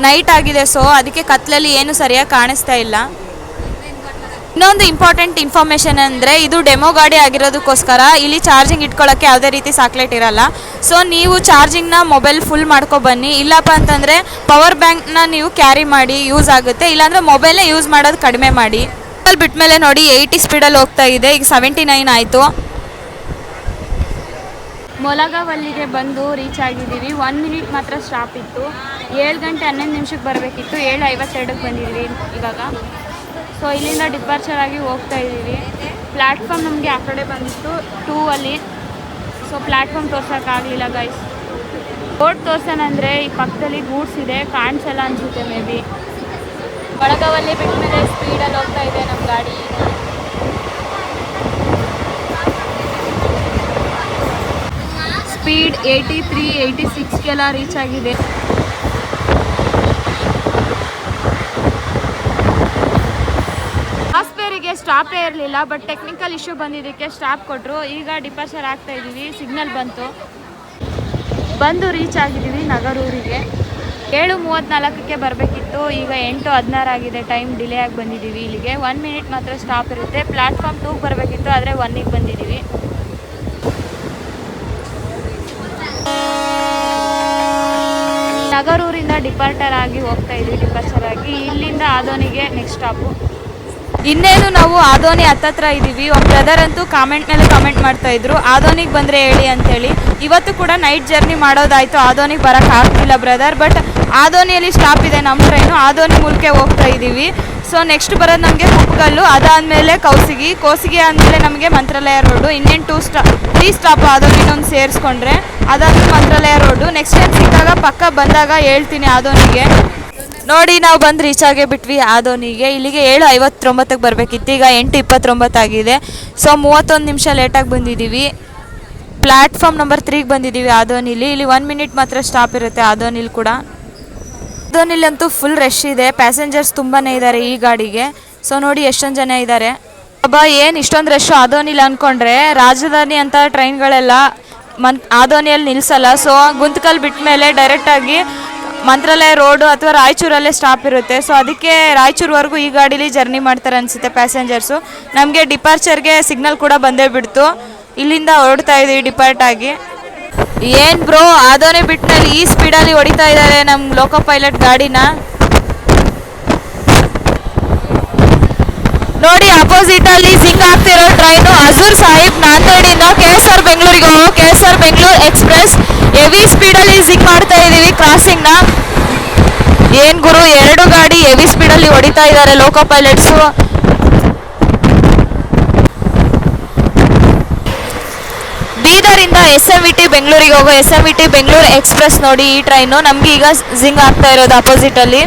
ನೈಟ್ ಆಗಿದೆ, ಸೊ ಅದಕ್ಕೆ ಕತ್ಲಲ್ಲಿ ಏನು ಸರಿಯಾಗಿ ಕಾಣಿಸ್ತಾ ಇಲ್ಲ. ಇನ್ನೊಂದು ಇಂಪಾರ್ಟೆಂಟ್ ಇನ್ಫಾರ್ಮೇಷನ್ ಅಂದರೆ ಇದು ಡೆಮೋ ಗಾಡಿ ಆಗಿರೋದಕ್ಕೋಸ್ಕರ ಇಲ್ಲಿ ಚಾರ್ಜಿಂಗ್ ಇಟ್ಕೊಳ್ಳೋಕ್ಕೆ ಯಾವುದೇ ರೀತಿ ಸಾಕ್ಲೇಟ್ ಇರಲ್ಲ. ಸೊ ನೀವು ಚಾರ್ಜಿಂಗ್ನ ಮೊಬೈಲ್ ಫುಲ್ ಮಾಡ್ಕೊಬನ್ನಿ. ಇಲ್ಲಪ್ಪ ಅಂತಂದರೆ ಪವರ್ ಬ್ಯಾಂಕ್ನ ನೀವು ಕ್ಯಾರಿ ಮಾಡಿ, ಯೂಸ್ ಆಗುತ್ತೆ. ಇಲ್ಲಾಂದರೆ ಮೊಬೈಲ್ನೇ ಯೂಸ್ ಮಾಡೋದು ಕಡಿಮೆ ಮಾಡಿ. ಮೊಬೈಲ್ ಬಿಟ್ಟ ಮೇಲೆ ನೋಡಿ 80 ಸ್ಪೀಡಲ್ಲಿ ಹೋಗ್ತಾ ಇದೆ. ಈಗ 79 ಆಯಿತು. ಮೊಳಗಾವಲ್ಲಿಗೆ ಬಂದು ರೀಚ್ ಆಗಿದ್ದೀವಿ. 1 ಮಿನಿಟ್ ಮಾತ್ರ ಸ್ಟಾಪ್ ಇತ್ತು. 7 ಗಂಟೆ 11 ನಿಮಿಷಕ್ಕೆ ಬರಬೇಕಿತ್ತು. 7:52ಕ್ಕೆ ಬಂದಿದ್ದೀವಿ ಇವಾಗ. ಸೊ ಇಲ್ಲಿಂದ ಡಿಪಾರ್ಚರ್ ಆಗಿ ಹೋಗ್ತಾ ಇದ್ದೀವಿ. ಪ್ಲ್ಯಾಟ್ಫಾರ್ಮ್ ನಮಗೆ ಆ ಕಡೆ ಬಂದಿತ್ತು 2 ಅಲ್ಲಿ. ಸೊ ಪ್ಲ್ಯಾಟ್ಫಾರ್ಮ್ ತೋರ್ಸೋಕ್ಕಾಗಲಿಲ್ಲ ಗೈಸ್. ಬೋರ್ಡ್ ತೋರ್ಸೋಣಂದರೆ ಈ ಪಕ್ಕದಲ್ಲಿ ಗೂಡ್ಸ್ ಇದೆ, ಕಾಣಿಸಲ್ಲ ಅನಿಸುತ್ತೆ ಮೇ ಬಿ. ಮೊಳಗಾವಲ್ಲಿ ಬಿಟ್ಟ ಮೇಲೆ ಸ್ಪೀಡಲ್ಲಿ ಹೋಗ್ತಾ ಇದೆ ನಮ್ಮ ಗಾಡಿ. ಸ್ಪೀಡ್ 83, 86ಗೆಲ್ಲ ರೀಚ್ ಆಗಿದೆ. ಹಾಸ್ಪೇರಿಗೆ ಸ್ಟಾಪೇ ಇರಲಿಲ್ಲ, ಬಟ್ ಟೆಕ್ನಿಕಲ್ ಇಶ್ಯೂ ಬಂದಿದ್ದಕ್ಕೆ ಸ್ಟಾಪ್ ಕೊಟ್ಟರು. ಈಗ ಡಿಪಾರ್ಚರ್ ಆಗ್ತಾ ಇದ್ದೀವಿ. ಸಿಗ್ನಲ್ ಬಂದು ರೀಚ್ ಆಗಿದ್ದೀವಿ ನಗರೂರಿಗೆ. 7:34ಕ್ಕೆ ಬರಬೇಕಿತ್ತು. ಈಗ 8:16 ಆಗಿದೆ. ಟೈಮ್ ಡಿಲೇ ಆಗಿ ಬಂದಿದ್ದೀವಿ ಇಲ್ಲಿಗೆ. 1 ಮಿನಿಟ್ ಮಾತ್ರ ಸ್ಟಾಪ್ ಇರುತ್ತೆ. ಪ್ಲ್ಯಾಟ್ಫಾರ್ಮ್ 2ಗೆ ಬರಬೇಕಿತ್ತು, ಆದರೆ 1ಗೆ ಬಂದಿದ್ದೀವಿ. ನಗರೂರಿಂದ ಡಿಪಾರ್ಚರ್ ಆಗಿ ಹೋಗ್ತಾ ಇದ್ವಿ. ಡಿಪಾರ್ಚರ್ ಆಗಿ ಇಲ್ಲಿಂದ ಆದೋನಿಗೆ ನೆಕ್ಸ್ಟ್ ಸ್ಟಾಪು. ಇನ್ನೇನು ನಾವು ಆದೋನಿ ಹತ್ತತ್ರ ಇದ್ದೀವಿ. ಒಬ್ಬ ಬ್ರದರ್ ಅಂತೂ ಕಾಮೆಂಟ್ ಮೇಲೆ ಕಾಮೆಂಟ್ ಮಾಡ್ತಾಯಿದ್ರು, ಆದೋನಿಗೆ ಬಂದರೆ ಹೇಳಿ ಅಂಥೇಳಿ. ಇವತ್ತು ಕೂಡ ನೈಟ್ ಜರ್ನಿ ಮಾಡೋದಾಯಿತು, ಆದೋನಿಗೆ ಬರೋಕ್ಕೆ ಆಗ್ತಿಲ್ಲ ಬ್ರದರ್. ಬಟ್ ಆದೋನಿಯಲ್ಲಿ ಸ್ಟಾಪ್ ಇದೆ ನಮ್ಮ ಟ್ರೈನು. ಆದೋನಿ ಮೂಲಕ ಹೋಗ್ತಾ ಇದ್ದೀವಿ. ಸೊ ನೆಕ್ಸ್ಟ್ ಬರೋದು ನಮಗೆ ಕುಪ್ಪಗಲ್ಲು, ಅದಾದಮೇಲೆ ಕೋಸಿಗೆ ಆದಮೇಲೆ ನಮಗೆ ಮಂತ್ರಾಲಯ ರೋಡು. ಇನ್ನೇನು 3 ಸ್ಟಾಪ್ ಆದೋನಿನೊಂದು ಸೇರಿಸ್ಕೊಂಡ್ರೆ ಅದಾದ್ಮೇಲೆ ಮಂತ್ರಾಲಯ ರೋಡು. ನೆಕ್ಸ್ಟ್ ಟೈಮ್ ಸಿಕ್ಕಾಗ ಪಕ್ಕ ಬಂದಾಗ ಹೇಳ್ತೀನಿ ಆದೋನಿಗೆ. ನೋಡಿ ನಾವು ಬಂದು ರೀಚ್ ಆಗೇ ಬಿಟ್ವಿ ಆದೋನಿಗೆ. ಇಲ್ಲಿಗೆ 7:59ಕ್ಕೆ ಬರಬೇಕಿತ್ತು. ಈಗ 8:29 ಆಗಿದೆ. ಸೊ 31 ನಿಮಿಷ ಲೇಟಾಗಿ ಬಂದಿದ್ದೀವಿ. ಪ್ಲ್ಯಾಟ್ಫಾರ್ಮ್ ನಂಬರ್ 3ಗೆ ಬಂದಿದ್ದೀವಿ ಆದೋನಿಲಿ. ಇಲ್ಲಿ 1 ಮಿನಿಟ್ ಮಾತ್ರ ಸ್ಟಾಪ್ ಇರುತ್ತೆ ಆದೋನಿಲಿ ಕೂಡ. ಆದೋನಿಲಂತೂ ಫುಲ್ ರಶ್ ಇದೆ. ಪ್ಯಾಸೆಂಜರ್ಸ್ ತುಂಬಾ ಇದ್ದಾರೆ ಈ ಗಾಡಿಗೆ. ಸೊ ನೋಡಿ ಎಷ್ಟೊಂದು ಜನ ಇದ್ದಾರೆ. ಅಬ್ಬಾ ಏನು ಇಷ್ಟೊಂದು ರಶ್ಶು ಆದೋನಿಲ್ಲ ಅಂದ್ಕೊಂಡ್ರೆ ರಾಜಧಾನಿ ಅಂತ ಟ್ರೈನ್ಗಳೆಲ್ಲ ಆದೋನಿಯಲ್ಲಿ ನಿಲ್ಲಿಸಲ್ಲ. ಸೊ ಗುಂತಕಲ್ ಬಿಟ್ಟ ಮೇಲೆ ಡೈರೆಕ್ಟಾಗಿ ಮಂತ್ರಾಲಯ ರೋಡು ಅಥವಾ ರಾಯಚೂರಲ್ಲೇ ಸ್ಟಾಪ್ ಇರುತ್ತೆ. ಸೊ ಅದಕ್ಕೆ ರಾಯಚೂರ್ವರೆಗೂ ಈ ಗಾಡೀಲಿ ಜರ್ನಿ ಮಾಡ್ತಾರೆ ಅನಿಸುತ್ತೆ ಪ್ಯಾಸೆಂಜರ್ಸು. ನಮಗೆ ಡಿಪಾರ್ಚರ್ಗೆ ಸಿಗ್ನಲ್ ಕೂಡ ಬಂದೇ ಬಿಡ್ತು. ಇಲ್ಲಿಂದ ಹೊರಡ್ತಾ ಇದ್ದೀವಿ ಡಿಪಾರ್ಟ್ ಆಗಿ. ಏನು ಬ್ರೋ, ಆದೋನಿ ಬಿಟ್ಮೇಲೆ ಈ ಸ್ಪೀಡಲ್ಲಿ ಹೊಡಿತಾ ಇದ್ದಾರೆ ನಮ್ಮ ಲೋಕೋ ಪೈಲಟ್ ಗಾಡಿನ. ನೋಡಿ ಅಪೋಸಿಟ್ ಅಲ್ಲಿ ಜಿಂಗ್ ಆಗ್ತಿರೋ ಟ್ರೈನು ಹಜೂರ್ ಸಾಹಿಬ್ ನಾಂದೇಡಿಂದ KSR ಬೆಂಗಳೂರಿಗೆ ಹೋಗೋ KSR ಬೆಂಗಳೂರು ಎಕ್ಸ್ಪ್ರೆಸ್ ಹೆವಿ ಸ್ಪೀಡಲ್ಲಿ ಜಿಂಗ್ ಮಾಡ್ತಾ ಇದೀವಿ ಕ್ರಾಸಿಂಗ್ನ. ಏನ್ ಗುರು, 2 ಗಾಡಿ ಹೆವಿ ಸ್ಪೀಡಲ್ಲಿ ಹೊಡಿತಾ ಇದ್ದಾರೆ ಲೋಕೋ ಪೈಲಟ್ಸು. ಬೀದರಿಂದ SMVT ಬೆಂಗಳೂರಿಗೆ ಹೋಗೋ SMVT ಬೆಂಗಳೂರು ಎಕ್ಸ್ಪ್ರೆಸ್ ನೋಡಿ ಈ ಟ್ರೈನು. ನಮ್ಗೆ ಈಗ ಜಿಂಗ್ ಆಗ್ತಾ ಇರೋದು ಅಪೋಸಿಟ್ ಅಲ್ಲಿ.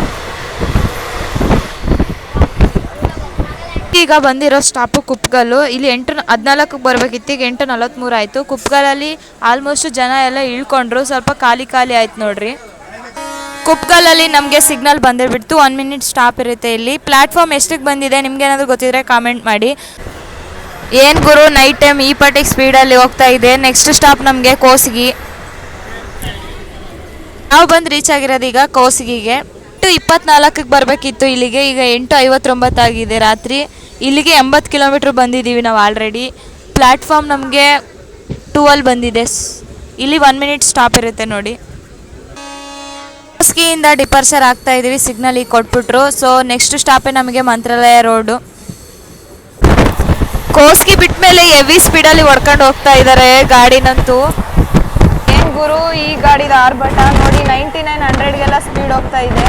ಈಗ ಬಂದಿರೋ ಸ್ಟಾಪು ಕುಪ್ಪಗಲ್ಲು. ಇಲ್ಲಿ 8:14 ಬರಬೇಕಿತ್ತು, ಈಗ 8:43 ಆಯಿತು. ಕುಪ್ಪಗಲ್ಲಲ್ಲಿ ಆಲ್ಮೋಸ್ಟ್ ಜನ ಎಲ್ಲ ಇಳ್ಕೊಂಡ್ರು, ಸ್ವಲ್ಪ ಖಾಲಿ ಆಯ್ತು ನೋಡ್ರಿ. ಕುಪ್ಪಗಲ್ಲಲ್ಲಿ ನಮಗೆ ಸಿಗ್ನಲ್ ಬಂದೇ ಬಿಡ್ತು. 1 ಮಿನಿಟ್ ಸ್ಟಾಪ್ ಇರುತ್ತೆ ಇಲ್ಲಿ. ಪ್ಲ್ಯಾಟ್ಫಾರ್ಮ್ ಎಷ್ಟಕ್ಕೆ ಬಂದಿದೆ ನಿಮ್ಗೇನಾದರೂ ಗೊತ್ತಿದ್ರೆ ಕಾಮೆಂಟ್ ಮಾಡಿ. ಏನು ಗುರು, ನೈಟ್ ಟೈಮ್ ಈ ಪಟ್ಟಿಗೆ ಸ್ಪೀಡಲ್ಲಿ ಹೋಗ್ತಾ ಇದೆ. ನೆಕ್ಸ್ಟ್ ಸ್ಟಾಪ್ ನಮಗೆ ಕೋಸಿಗಿ. ನಾವು ಬಂದು ರೀಚ್ ಆಗಿರೋದು ಈಗ ಕೋಸಿಗಿಗೆ. 8:24 ಬರಬೇಕಿತ್ತು ಇಲ್ಲಿಗೆ, ಈಗ 8:59 ಆಗಿದೆ ರಾತ್ರಿ. ಇಲ್ಲಿಗೆ 80 ಕಿಲೋಮೀಟ್ರ್ ಬಂದಿದ್ದೀವಿ ನಾವು ಆಲ್ರೆಡಿ. ಪ್ಲ್ಯಾಟ್ಫಾರ್ಮ್ ನಮಗೆ 12 ಬಂದಿದೆ. ಇಲ್ಲಿ 1 ಮಿನಿಟ್ ಸ್ಟಾಪ್ ಇರುತ್ತೆ ನೋಡಿ. ಕೋಸ್ಗಿಯಿಂದ ಡಿಪಾರ್ಚರ್ ಆಗ್ತಾ ಇದ್ದೀವಿ, ಸಿಗ್ನಲ್ ಈಗ ಕೊಟ್ಬಿಟ್ರು. ಸೊ ನೆಕ್ಸ್ಟ್ ಸ್ಟಾಪೇ ನಮಗೆ ಮಂತ್ರಾಲಯ ರೋಡು. ಕೋಸ್ಗಿ ಬಿಟ್ಟ ಮೇಲೆ ಹೆವಿ ಸ್ಪೀಡಲ್ಲಿ ಹೊಡ್ಕೊಂಡು ಹೋಗ್ತಾ ಇದ್ದಾರೆ ಗಾಡಿನಂತೂ. ಏನು ಗುರು, ಈ ಗಾಡಿದ ಆರ್ಭಟ ನೋಡಿ, 99-100ಗೆಲ್ಲ ಸ್ಪೀಡ್ ಹೋಗ್ತಾ ಇದೆ.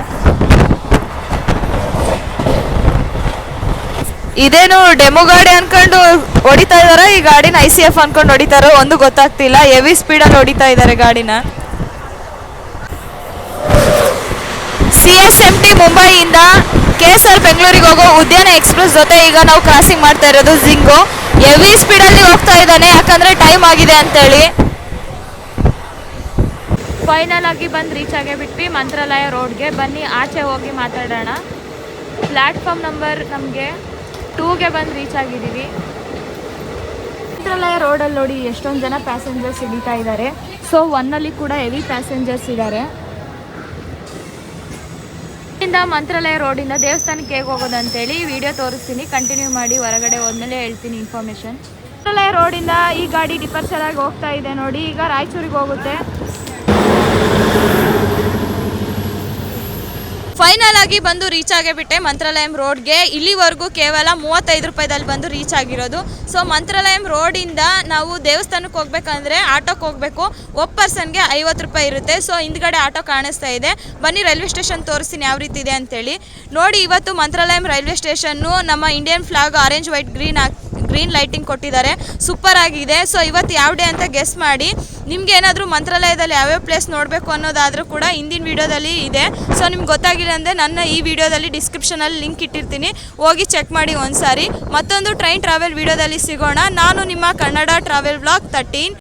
ಇದೇನು ಡೆಮೋ ಗಾಡಿ ಅನ್ಕೊಂಡು ಹೊಡಿತಾ ಇದಾರ, ಈ ಗಾಡಿನ ICF ಅನ್ಕೊಂಡು ಹೊಡಿತಾರೋ ಒಂದು ಗೊತ್ತಾಗ್ತಿಲ್ಲ. ಹೆವಿ ಸ್ಪೀಡಲ್ಲಿ ಹೊಡಿತಾ ಇದ್ದಾರೆ ಗಾಡಿನ. CSMT ಮುಂಬೈಯಿಂದ KSR ಬೆಂಗಳೂರಿಗೆ ಹೋಗೋ ಉದ್ಯಾನ ಎಕ್ಸ್ಪ್ರೆಸ್ ಜೊತೆ ಈಗ ನಾವು ಕ್ರಾಸಿಂಗ್ ಮಾಡ್ತಾ ಇರೋದು ಜಿಂಗು. ಹೆವಿ ಸ್ಪೀಡಲ್ಲಿ ಹೋಗ್ತಾ ಇದ್ದಾನೆ, ಯಾಕಂದರೆ ಟೈಮ್ ಆಗಿದೆ ಅಂತೇಳಿ. ಫೈನಲ್ ಆಗಿ ಬಂದು ರೀಚ್ ಆಗೇ ಬಿಟ್ವಿ ಮಂತ್ರಾಲಯ ರೋಡ್ಗೆ. ಬನ್ನಿ ಆಚೆ ಹೋಗಿ ಮಾತಾಡೋಣ. ಪ್ಲ್ಯಾಟ್ಫಾರ್ಮ್ ನಂಬರ್ ನಮಗೆ 2ಗೆ ಬಂದು ರೀಚ್ ಆಗಿದ್ದೀವಿ. ಮಂತ್ರಾಲಯ ರೋಡಲ್ಲಿ ನೋಡಿ ಎಷ್ಟೊಂದು ಜನ ಪ್ಯಾಸೆಂಜರ್ಸ್ ಇಳಿತಾ ಇದ್ದಾರೆ. ಸೊ 1ಅಲ್ಲಿ ಕೂಡ ಹೆವಿ ಪ್ಯಾಸೆಂಜರ್ಸ್ ಇದ್ದಾರೆ. ಇಲ್ಲಿಂದ ಮಂತ್ರಾಲಯ ರೋಡಿಂದ ದೇವಸ್ಥಾನಕ್ಕೆ ಹೇಗೆ ಹೋಗೋದಂತೇಳಿ ವಿಡಿಯೋ ತೋರಿಸ್ತೀನಿ, ಕಂಟಿನ್ಯೂ ಮಾಡಿ. ಹೊರಗಡೆ ಹೋದ್ಮೇಲೆ ಹೇಳ್ತೀನಿ ಇನ್ಫಾರ್ಮೇಷನ್. ಮಂತ್ರಾಲಯ ರೋಡಿಂದ ಈ ಗಾಡಿ ಡಿಪಾರ್ಚರ್ ಆಗಿ ಹೋಗ್ತಾ ಇದೆ ನೋಡಿ, ಈಗ ರಾಯಚೂರಿಗೆ ಹೋಗುತ್ತೆ. ಫೈನಲ್ ಆಗಿ ಬಂದು ರೀಚ್ ಆಗಿಬಿಟ್ಟೆ ಮಂತ್ರಾಲಯಂ ರೋಡ್ಗೆ. ಇಲ್ಲಿವರೆಗೂ ಕೇವಲ 35 ರೂಪಾಯಿದಲ್ಲಿ ಬಂದು ರೀಚ್ ಆಗಿರೋದು. ಸೊ ಮಂತ್ರಾಲಯಂ ರೋಡಿಂದ ನಾವು ದೇವಸ್ಥಾನಕ್ಕೆ ಹೋಗ್ಬೇಕಂದ್ರೆ ಆಟೋಕ್ಕೆ ಹೋಗಬೇಕು. ಒಬ್ಬ ಪರ್ಸನ್ಗೆ 50 ರೂಪಾಯಿ ಇರುತ್ತೆ. ಸೊ ಹಿಂದ್ಗಡೆ ಆಟೋ ಕಾಣಿಸ್ತಾ ಇದೆ. ಬನ್ನಿ ರೈಲ್ವೆ ಸ್ಟೇಷನ್ ತೋರಿಸ್ತೀನಿ ಯಾವ ರೀತಿ ಇದೆ ಅಂತೇಳಿ. ನೋಡಿ, ಇವತ್ತು ಮಂತ್ರಾಲಯಂ ರೈಲ್ವೆ ಸ್ಟೇಷನ್ನು ನಮ್ಮ Indian flag orange white green lighting ಕೊಟ್ಟಿದ್ದಾರೆ, ಸೂಪರ್ ಆಗಿದೆ. ಸೊ ಇವತ್ತು ಯಾವ ಡೇ ಅಂತ ಗೆಸ್ ಮಾಡಿ. ನಿಮ್ಗೆ ಏನಾದರೂ ಮಂತ್ರಾಲಯದಲ್ಲಿ ಯಾವ್ಯಾವ ಪ್ಲೇಸ್ ನೋಡಬೇಕು ಅನ್ನೋದಾದರೂ ಕೂಡ ಹಿಂದಿನ ವೀಡಿಯೋದಲ್ಲಿ ಇದೆ. ಸೊ ನಿಮ್ಗೆ ಗೊತ್ತಾಗಿಲ್ಲ ಅಂದರೆ ನನ್ನ ಈ ವಿಡಿಯೋದಲ್ಲಿ ಡಿಸ್ಕ್ರಿಪ್ಷನಲ್ಲಿ ಲಿಂಕ್ ಇಟ್ಟಿರ್ತೀನಿ, ಹೋಗಿ ಚೆಕ್ ಮಾಡಿ ಒಂದ್ಸಾರಿ. ಮತ್ತೊಂದು ಟ್ರೈನ್ ಟ್ರಾವೆಲ್ ವಿಡಿಯೋದಲ್ಲಿ ಸಿಗೋಣ. ನಾನು ನಿಮ್ಮ ಕನ್ನಡ ಟ್ರಾವೆಲ್ ವ್ಲಾಗ್ 13.